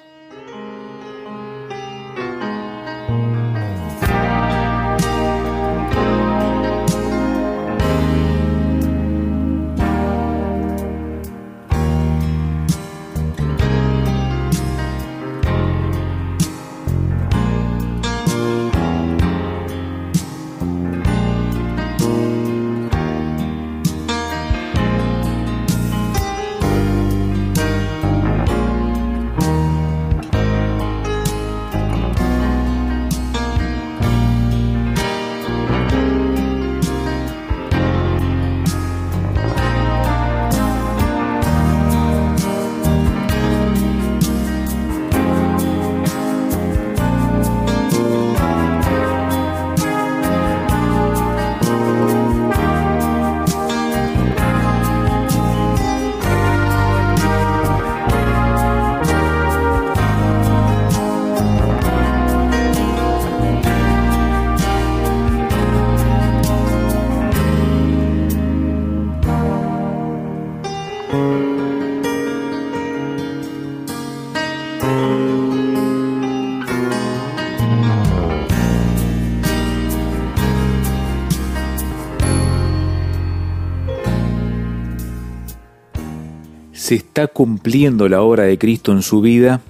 Speaker 2: ¿Se está cumpliendo la obra de Cristo en su vida,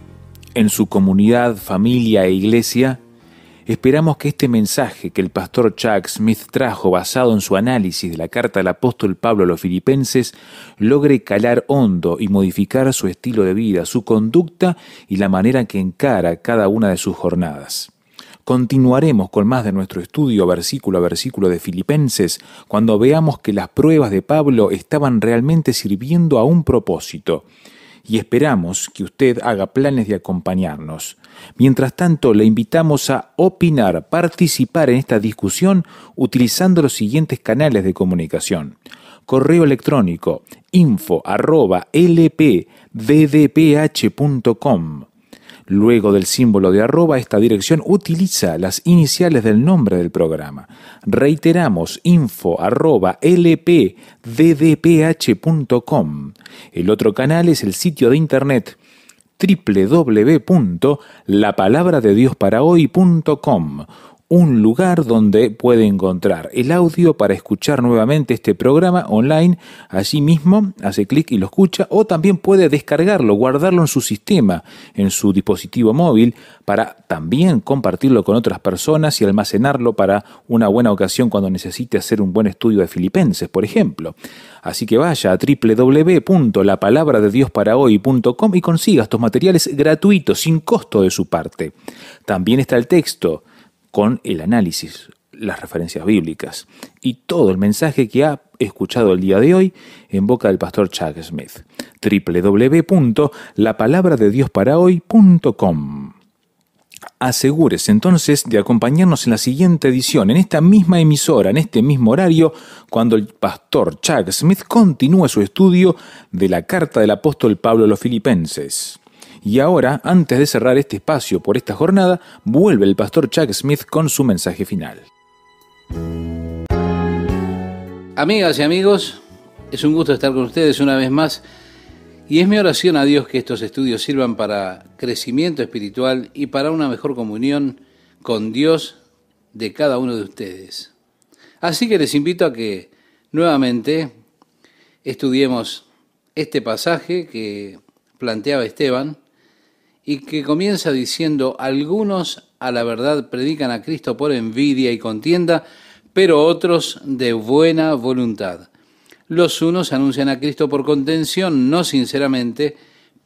Speaker 2: en su comunidad, familia e iglesia? Esperamos que este mensaje que el pastor Chuck Smith trajo basado en su análisis de la carta del apóstol Pablo a los filipenses logre calar hondo y modificar su estilo de vida, su conducta y la manera en que encara cada una de sus jornadas. Continuaremos con más de nuestro estudio versículo a versículo de Filipenses cuando veamos que las pruebas de Pablo estaban realmente sirviendo a un propósito. Y esperamos que usted haga planes de acompañarnos. Mientras tanto, le invitamos a opinar, participar en esta discusión utilizando los siguientes canales de comunicación. Correo electrónico info@lpddph.com. Luego del símbolo de arroba, esta dirección utiliza las iniciales del nombre del programa. Reiteramos, info@lpddph.com. El otro canal es el sitio de internet www.lapalabradediosparahoy.com, un lugar donde puede encontrar el audio para escuchar nuevamente este programa online. Allí mismo hace clic y lo escucha, o también puede descargarlo, guardarlo en su sistema, en su dispositivo móvil, para también compartirlo con otras personas y almacenarlo para una buena ocasión cuando necesite hacer un buen estudio de Filipenses, por ejemplo. Así que vaya a www.lapalabradediosparahoy.com y consiga estos materiales gratuitos, sin costo de su parte. También está el texto con el análisis, las referencias bíblicas y todo el mensaje que ha escuchado el día de hoy en boca del pastor Chuck Smith. www.lapalabradediosparahoy.com. Asegúrese entonces de acompañarnos en la siguiente edición, en esta misma emisora, en este mismo horario, cuando el pastor Chuck Smith continúe su estudio de la carta del apóstol Pablo a los Filipenses. Y ahora, antes de cerrar este espacio por esta jornada, vuelve el pastor Chuck Smith con su mensaje final.
Speaker 1: Amigas y amigos, es un gusto estar con ustedes una vez más y es mi oración a Dios que estos estudios sirvan para crecimiento espiritual y para una mejor comunión con Dios de cada uno de ustedes. Así que les invito a que nuevamente estudiemos este pasaje que planteaba Esteban y que comienza diciendo: algunos a la verdad predican a Cristo por envidia y contienda, pero otros de buena voluntad. Los unos anuncian a Cristo por contención, no sinceramente,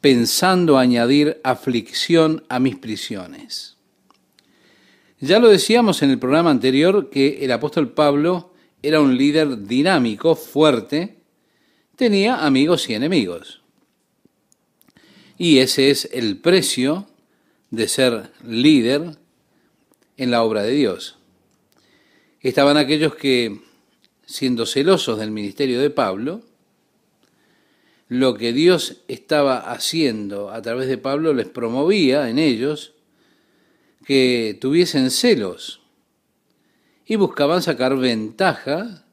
Speaker 1: pensando añadir aflicción a mis prisiones. Ya lo decíamos en el programa anterior que el apóstol Pablo era un líder dinámico, fuerte, tenía amigos y enemigos. Y ese es el precio de ser líder en la obra de Dios. Estaban aquellos que, siendo celosos del ministerio de Pablo, lo que Dios estaba haciendo a través de Pablo les promovía en ellos que tuviesen celos y buscaban sacar ventaja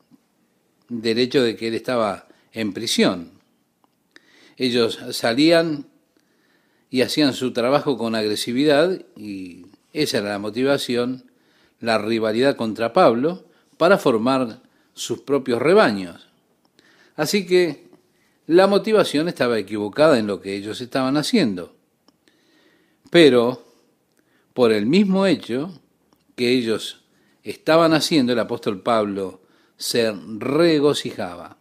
Speaker 1: del hecho de que él estaba en prisión. Ellos salían y hacían su trabajo con agresividad y esa era la motivación, la rivalidad contra Pablo para formar sus propios rebaños. Así que la motivación estaba equivocada en lo que ellos estaban haciendo. Pero por el mismo hecho que ellos estaban haciendo, el apóstol Pablo se regocijaba.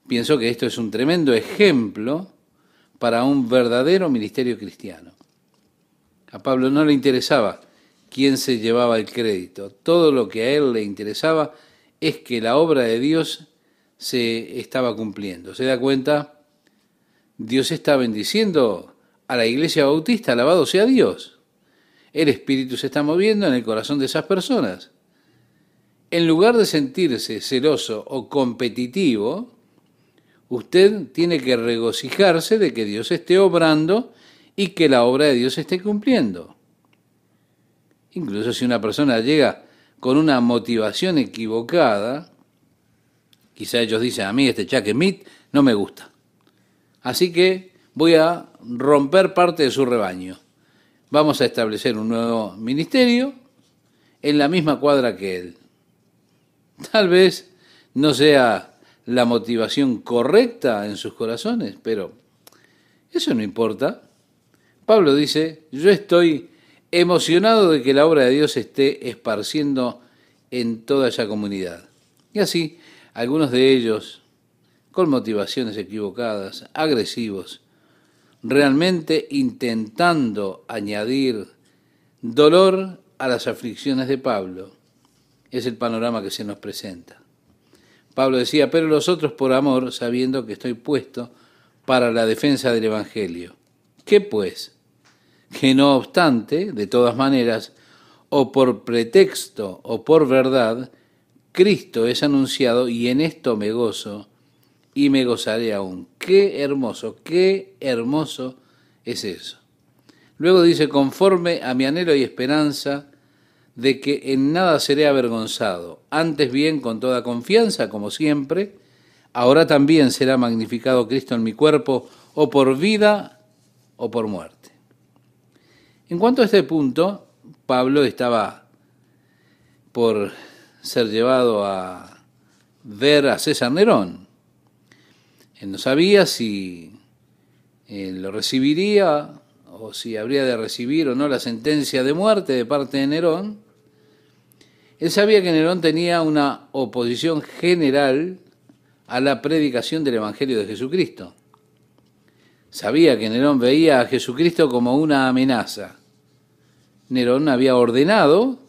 Speaker 1: Pienso que esto es un tremendo ejemplo para un verdadero ministerio cristiano. A Pablo no le interesaba quién se llevaba el crédito. Todo lo que a él le interesaba es que la obra de Dios se estaba cumpliendo. ¿Se da cuenta? Dios está bendiciendo a la Iglesia Bautista, alabado sea Dios. El Espíritu se está moviendo en el corazón de esas personas. En lugar de sentirse celoso o competitivo, usted tiene que regocijarse de que Dios esté obrando y que la obra de Dios esté cumpliendo. Incluso si una persona llega con una motivación equivocada, quizá ellos dicen: a mí este Chuck Smith no me gusta, así que voy a romper parte de su rebaño. Vamos a establecer un nuevo ministerio en la misma cuadra que él. Tal vez no sea la motivación correcta en sus corazones, pero eso no importa. Pablo dice: yo estoy emocionado de que la obra de Dios se esté esparciendo en toda esa comunidad. Y así, algunos de ellos, con motivaciones equivocadas, agresivos, realmente intentando añadir dolor a las aflicciones de Pablo, es el panorama que se nos presenta. Pablo decía: pero los otros por amor, sabiendo que estoy puesto para la defensa del Evangelio. ¿Qué pues? Que no obstante, de todas maneras, o por pretexto o por verdad, Cristo es anunciado y en esto me gozo y me gozaré aún. Qué hermoso es eso. Luego dice: conforme a mi anhelo y esperanza de que en nada seré avergonzado, antes bien con toda confianza, como siempre, ahora también será magnificado Cristo en mi cuerpo, o por vida o por muerte. En cuanto a este punto, Pablo estaba por ser llevado a ver a César Nerón. Él no sabía si lo recibiría o si habría de recibir o no la sentencia de muerte de parte de Nerón. Él sabía que Nerón tenía una oposición general a la predicación del Evangelio de Jesucristo. Sabía que Nerón veía a Jesucristo como una amenaza. Nerón había ordenado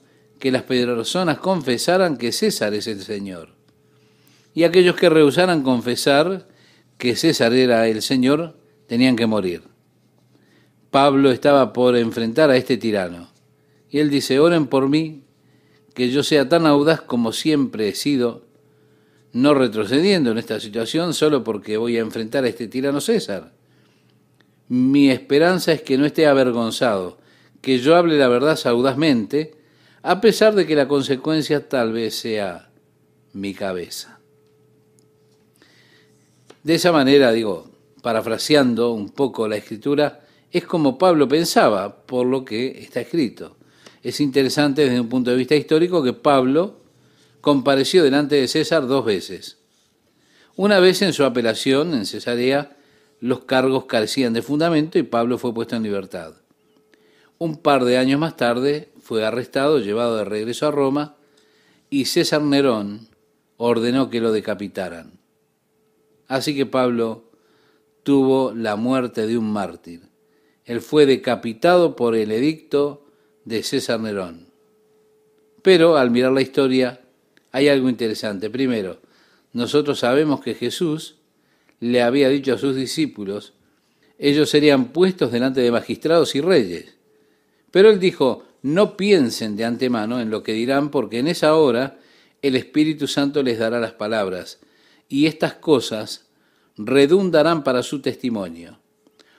Speaker 1: que las personas confesaran que César es el Señor. Y aquellos que rehusaran confesar que César era el Señor tenían que morir. Pablo estaba por enfrentar a este tirano. Y él dice: oren por mí, que yo sea tan audaz como siempre he sido, no retrocediendo en esta situación solo porque voy a enfrentar a este tirano César. mi esperanza es que no esté avergonzado, que yo hable la verdad audazmente, a pesar de que la consecuencia tal vez sea mi cabeza. De esa manera, parafraseando un poco la Escritura, es como Pablo pensaba, por lo que está escrito. Es interesante desde un punto de vista histórico que Pablo compareció delante de César 2 veces. Una vez en su apelación en Cesarea, los cargos carecían de fundamento y Pablo fue puesto en libertad. Un par de años más tarde fue arrestado, llevado de regreso a Roma, y César Nerón ordenó que lo decapitaran. Así que Pablo tuvo la muerte de un mártir. Él fue decapitado por el edicto de César Nerón. Pero al mirar la historia hay algo interesante. Primero, nosotros sabemos que Jesús le había dicho a sus discípulos, ellos serían puestos delante de magistrados y reyes. Pero él dijo, no piensen de antemano en lo que dirán, porque en esa hora el Espíritu Santo les dará las palabras, y estas cosas redundarán para su testimonio,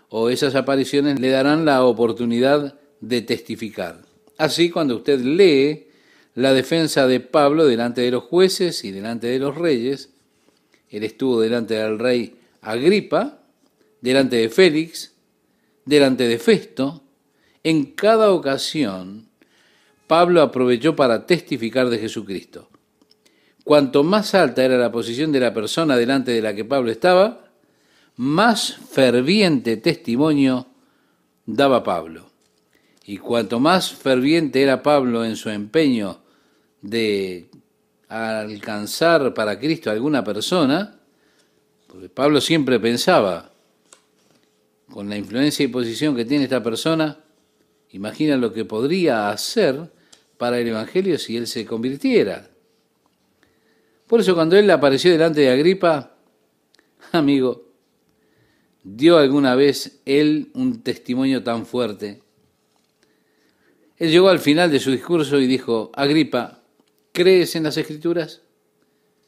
Speaker 1: o esas apariciones le darán la oportunidad de testificar. Así, cuando usted lee la defensa de Pablo delante de los jueces y delante de los reyes, él estuvo delante del rey Agripa, delante de Félix, delante de Festo. En cada ocasión, Pablo aprovechó para testificar de Jesucristo. Cuanto más alta era la posición de la persona delante de la que Pablo estaba, más ferviente testimonio daba Pablo. Y cuanto más ferviente era Pablo en su empeño de alcanzar para Cristo a alguna persona, porque Pablo siempre pensaba, con la influencia y posición que tiene esta persona, imagina lo que podría hacer para el Evangelio si él se convirtiera. Por eso cuando él apareció delante de Agripa, amigo, ¿dio alguna vez él un testimonio tan fuerte? Él llegó al final de su discurso y dijo, Agripa, ¿crees en las Escrituras?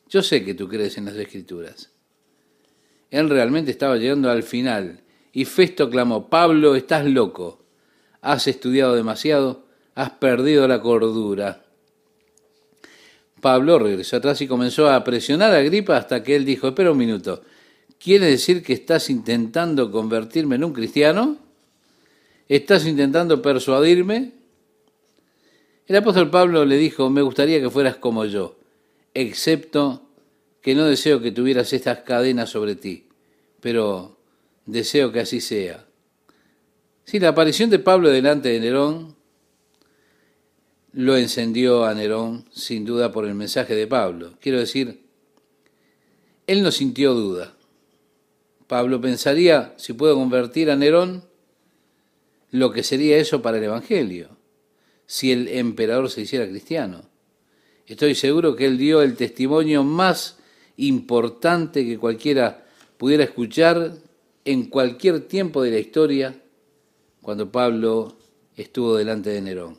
Speaker 1: Yo sé que tú crees en las Escrituras. Él realmente estaba llegando al final y Festo clamó, Pablo, estás loco, has estudiado demasiado, has perdido la cordura. Pablo regresó atrás y comenzó a presionar a Agripa hasta que él dijo, espera un minuto, ¿quiere decir que estás intentando convertirme en un cristiano? ¿Estás intentando persuadirme? El apóstol Pablo le dijo, me gustaría que fueras como yo, excepto que no deseo que tuvieras estas cadenas sobre ti, pero deseo que así sea. Sí, la aparición de Pablo delante de Nerón lo encendió a Nerón, sin duda, por el mensaje de Pablo. Quiero decir, él no sintió duda. Pablo pensaría, si puedo convertir a Nerón, lo que sería eso para el Evangelio, si el emperador se hiciera cristiano. Estoy seguro que él dio el testimonio más importante que cualquiera pudiera escuchar en cualquier tiempo de la historia cuando Pablo estuvo delante de Nerón.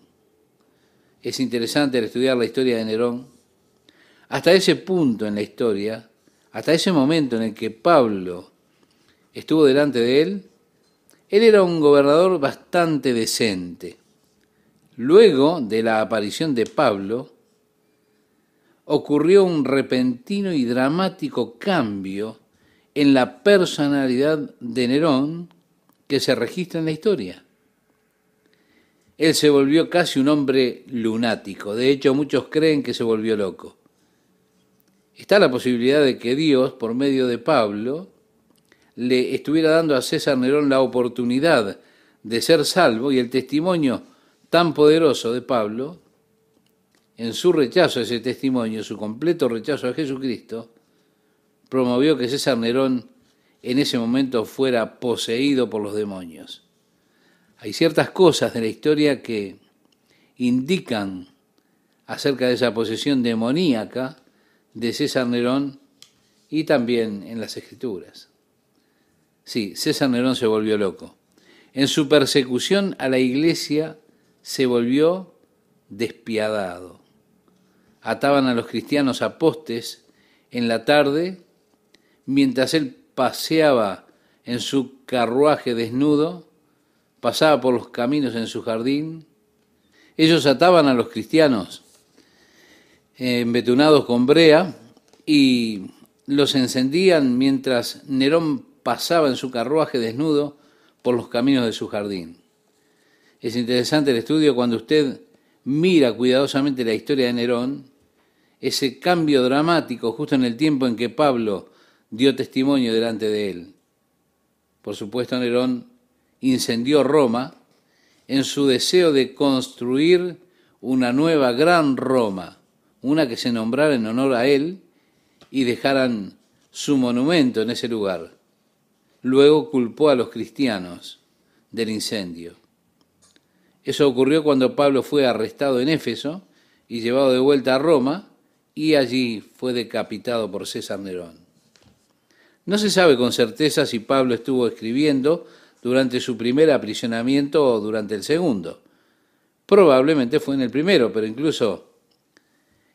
Speaker 1: Es interesante al estudiar la historia de Nerón, hasta ese punto en la historia, hasta ese momento en el que Pablo estuvo delante de él era un gobernador bastante decente. Luego de la aparición de Pablo, ocurrió un repentino y dramático cambio en la personalidad de Nerón que se registra en la historia. Él se volvió casi un hombre lunático. De hecho, muchos creen que se volvió loco. Está la posibilidad de que Dios, por medio de Pablo, le estuviera dando a César Nerón la oportunidad de ser salvo, y el testimonio tan poderoso de Pablo, en su rechazo a ese testimonio, su completo rechazo a Jesucristo, promovió que César Nerón en ese momento fuera poseído por los demonios. Hay ciertas cosas de la historia que indican acerca de esa posesión demoníaca de César Nerón y también en las Escrituras. Sí, César Nerón se volvió loco. En su persecución a la iglesia se volvió despiadado. Ataban a los cristianos a postes en la tarde mientras él paseaba en su carruaje desnudo, pasaba por los caminos en su jardín. Ellos ataban a los cristianos embetunados con brea y los encendían mientras Nerón pasaba en su carruaje desnudo por los caminos de su jardín. Es interesante el estudio cuando usted mira cuidadosamente la historia de Nerón, ese cambio dramático justo en el tiempo en que Pablo dio testimonio delante de él. Por supuesto, Nerón incendió Roma en su deseo de construir una nueva gran Roma, una que se nombrara en honor a él y dejaran su monumento en ese lugar. Luego culpó a los cristianos del incendio. Eso ocurrió cuando Pablo fue arrestado en Éfeso y llevado de vuelta a Roma, y allí fue decapitado por César Nerón. No se sabe con certeza si Pablo estuvo escribiendo durante su primer aprisionamiento o durante el segundo. Probablemente fue en el primero, pero incluso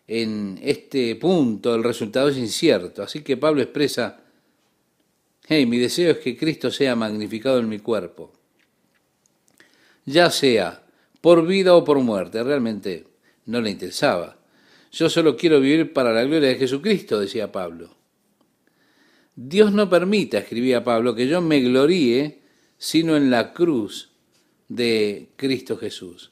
Speaker 1: en este punto el resultado es incierto. Así que Pablo expresa: mi deseo es que Cristo sea magnificado en mi cuerpo, ya sea por vida o por muerte. Realmente no le interesaba. Yo solo quiero vivir para la gloria de Jesucristo, decía Pablo. Dios no permita, escribía Pablo, que yo me gloríe sino en la cruz de Cristo Jesús.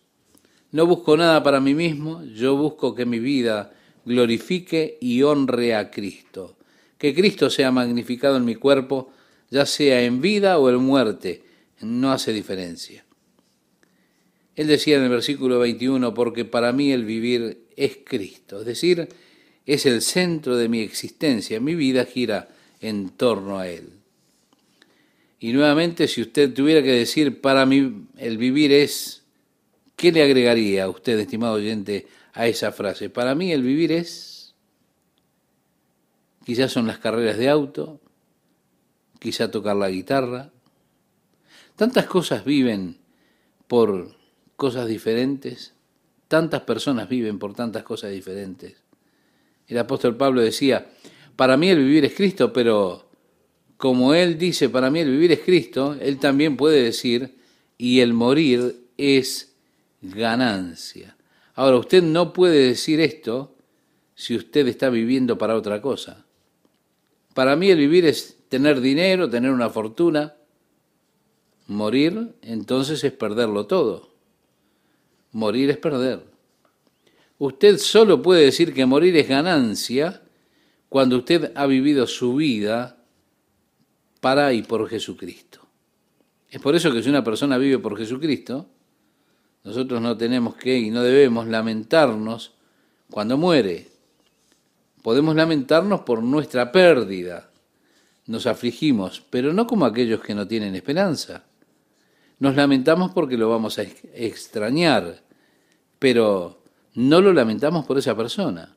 Speaker 1: No busco nada para mí mismo, yo busco que mi vida glorifique y honre a Cristo. Que Cristo sea magnificado en mi cuerpo, ya sea en vida o en muerte, no hace diferencia. Él decía en el versículo 21, porque para mí el vivir es Cristo, es decir, es el centro de mi existencia, mi vida gira en torno a Él. Y nuevamente, si usted tuviera que decir para mí el vivir es, ¿qué le agregaría a usted, estimado oyente, a esa frase? Para mí el vivir es, quizás son las carreras de auto, quizá tocar la guitarra. Tantas cosas viven por cosas diferentes, tantas personas viven por tantas cosas diferentes. El apóstol Pablo decía, para mí el vivir es Cristo, pero como él dice, para mí el vivir es Cristo, él también puede decir, y el morir es ganancia. Ahora, usted no puede decir esto si usted está viviendo para otra cosa. Para mí el vivir es tener dinero, tener una fortuna. Morir, entonces, es perderlo todo. Morir es perder. Usted solo puede decir que morir es ganancia cuando usted ha vivido su vida para y por Jesucristo. Es por eso que si una persona vive por Jesucristo, nosotros no tenemos que y no debemos lamentarnos cuando muere. Podemos lamentarnos por nuestra pérdida, nos afligimos, pero no como aquellos que no tienen esperanza. Nos lamentamos porque lo vamos a extrañar, pero no lo lamentamos por esa persona.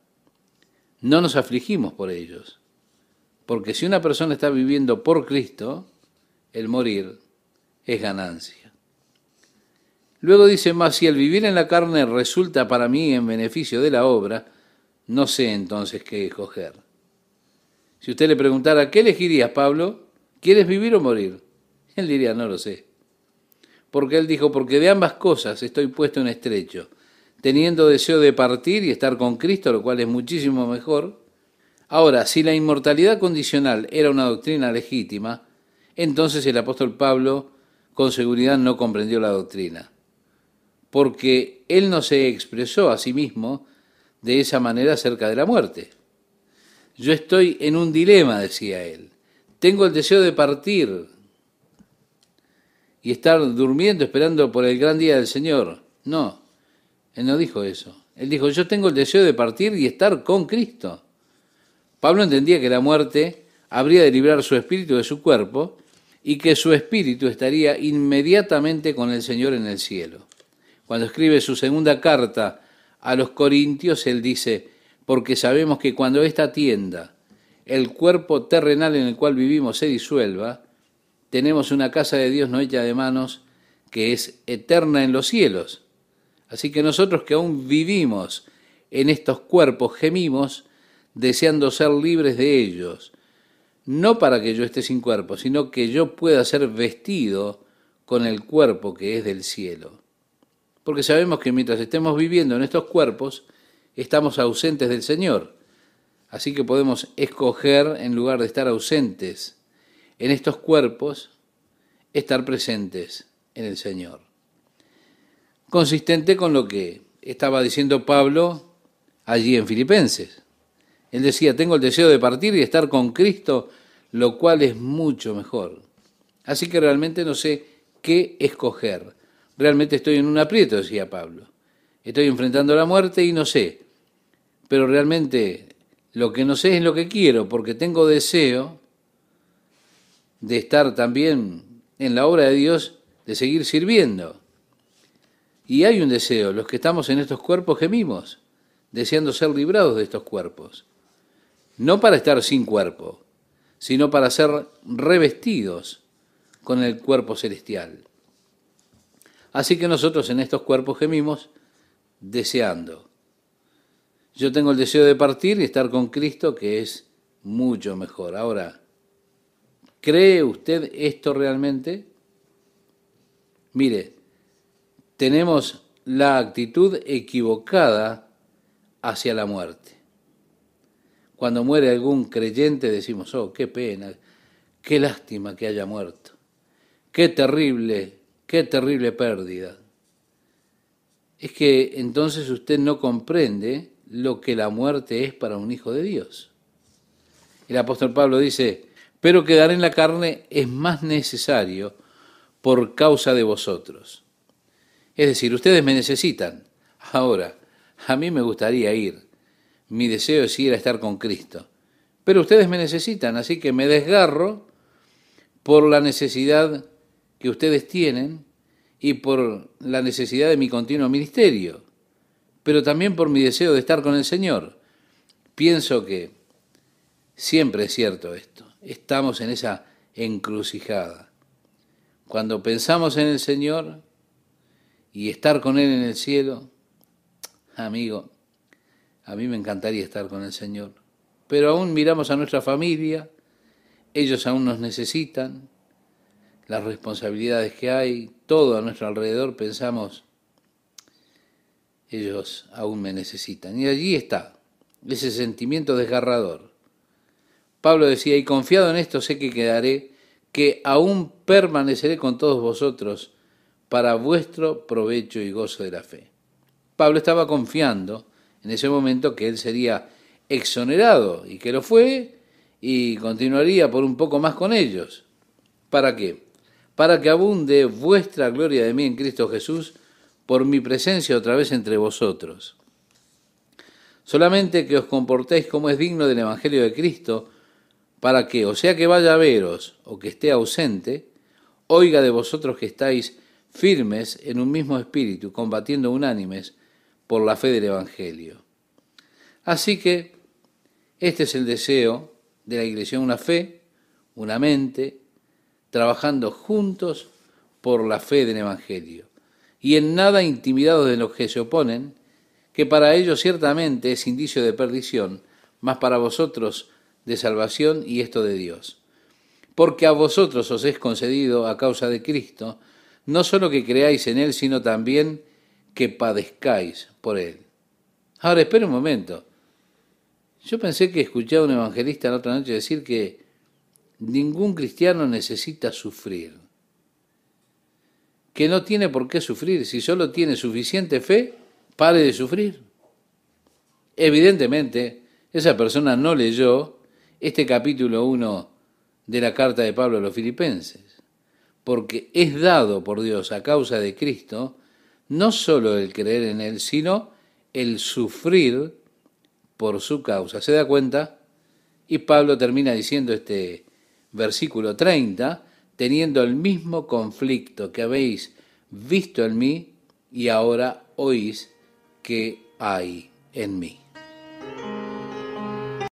Speaker 1: No nos afligimos por ellos. Porque si una persona está viviendo por Cristo, el morir es ganancia. Luego dice más, si el vivir en la carne resulta para mí en beneficio de la obra, no sé entonces qué escoger. Si usted le preguntara, ¿qué elegirías, Pablo? ¿Quieres vivir o morir? Él diría, no lo sé. Porque él dijo, porque de ambas cosas estoy puesto en estrecho, teniendo deseo de partir y estar con Cristo, lo cual es muchísimo mejor. Ahora, si la inmortalidad condicional era una doctrina legítima, entonces el apóstol Pablo con seguridad no comprendió la doctrina, porque él no se expresó a sí mismo de esa manera acerca de la muerte. Yo estoy en un dilema, decía él. Tengo el deseo de partir y estar durmiendo esperando por el gran día del Señor. No, él no dijo eso. Él dijo, yo tengo el deseo de partir y estar con Cristo. Pablo entendía que la muerte habría de librar su espíritu de su cuerpo y que su espíritu estaría inmediatamente con el Señor en el cielo. Cuando escribe su segunda carta a los Corintios, él dice, porque sabemos que cuando esta tienda, el cuerpo terrenal en el cual vivimos, se disuelva, tenemos una casa de Dios no hecha de manos, que es eterna en los cielos. Así que nosotros que aún vivimos en estos cuerpos, gemimos, deseando ser libres de ellos, no para que yo esté sin cuerpo, sino que yo pueda ser vestido con el cuerpo que es del cielo. Porque sabemos que mientras estemos viviendo en estos cuerpos, estamos ausentes del Señor. Así que podemos escoger, en lugar de estar ausentes en estos cuerpos, estar presentes en el Señor. Consistente con lo que estaba diciendo Pablo allí en Filipenses. Él decía, tengo el deseo de partir y estar con Cristo, lo cual es mucho mejor. Así que realmente no sé qué escoger. Realmente estoy en un aprieto, decía Pablo. Estoy enfrentando la muerte y no sé. Pero realmente lo que no sé es lo que quiero, porque tengo deseo de estar también en la obra de Dios, de seguir sirviendo. Y hay un deseo, los que estamos en estos cuerpos gemimos, deseando ser librados de estos cuerpos. No para estar sin cuerpo, sino para ser revestidos con el cuerpo celestial. Así que nosotros en estos cuerpos gemimos deseando. Yo tengo el deseo de partir y estar con Cristo, que es mucho mejor. Ahora, ¿cree usted esto realmente? Mire, tenemos la actitud equivocada hacia la muerte. Cuando muere algún creyente decimos, oh, qué pena, qué lástima que haya muerto, qué terrible pérdida. Es que entonces usted no comprende lo que la muerte es para un hijo de Dios. El apóstol Pablo dice, pero quedar en la carne es más necesario por causa de vosotros. Es decir, ustedes me necesitan. Ahora, a mí me gustaría ir. Mi deseo es ir a estar con Cristo. Pero ustedes me necesitan, así que me desgarro por la necesidad que ustedes tienen y por la necesidad de mi continuo ministerio, pero también por mi deseo de estar con el Señor. Pienso que siempre es cierto esto. Estamos en esa encrucijada. Cuando pensamos en el Señor y estar con Él en el cielo, amigo, a mí me encantaría estar con el Señor. Pero aún miramos a nuestra familia, ellos aún nos necesitan, las responsabilidades que hay, todo a nuestro alrededor, pensamos, ellos aún me necesitan. Y allí está, ese sentimiento desgarrador. Pablo decía, y confiado en esto sé que quedaré, que aún permaneceré con todos vosotros para vuestro provecho y gozo de la fe. Pablo estaba confiando en ese momento que él sería exonerado, y que lo fue, y continuaría por un poco más con ellos. ¿Para qué? Para que abunde vuestra gloria de mí en Cristo Jesús por mi presencia otra vez entre vosotros. Solamente que os comportéis como es digno del Evangelio de Cristo, para que, o sea que vaya a veros o que esté ausente, oiga de vosotros que estáis firmes en un mismo espíritu, combatiendo unánimes por la fe del Evangelio. Así que este es el deseo de la Iglesia, una fe, una mente, trabajando juntos por la fe del Evangelio, y en nada intimidados de los que se oponen, que para ellos ciertamente es indicio de perdición, mas para vosotros de salvación, y esto de Dios. Porque a vosotros os es concedido a causa de Cristo, no solo que creáis en Él, sino también que padezcáis por Él. Ahora, espera un momento. Yo pensé que escuché a un evangelista la otra noche decir que ningún cristiano necesita sufrir, que no tiene por qué sufrir. Si solo tiene suficiente fe, pare de sufrir. Evidentemente, esa persona no leyó este capítulo 1 de la carta de Pablo a los Filipenses, porque es dado por Dios a causa de Cristo no solo el creer en Él, sino el sufrir por su causa. ¿Se da cuenta? Y Pablo termina diciendo este versículo 30, teniendo el mismo conflicto que habéis visto en mí y ahora oís que hay en mí.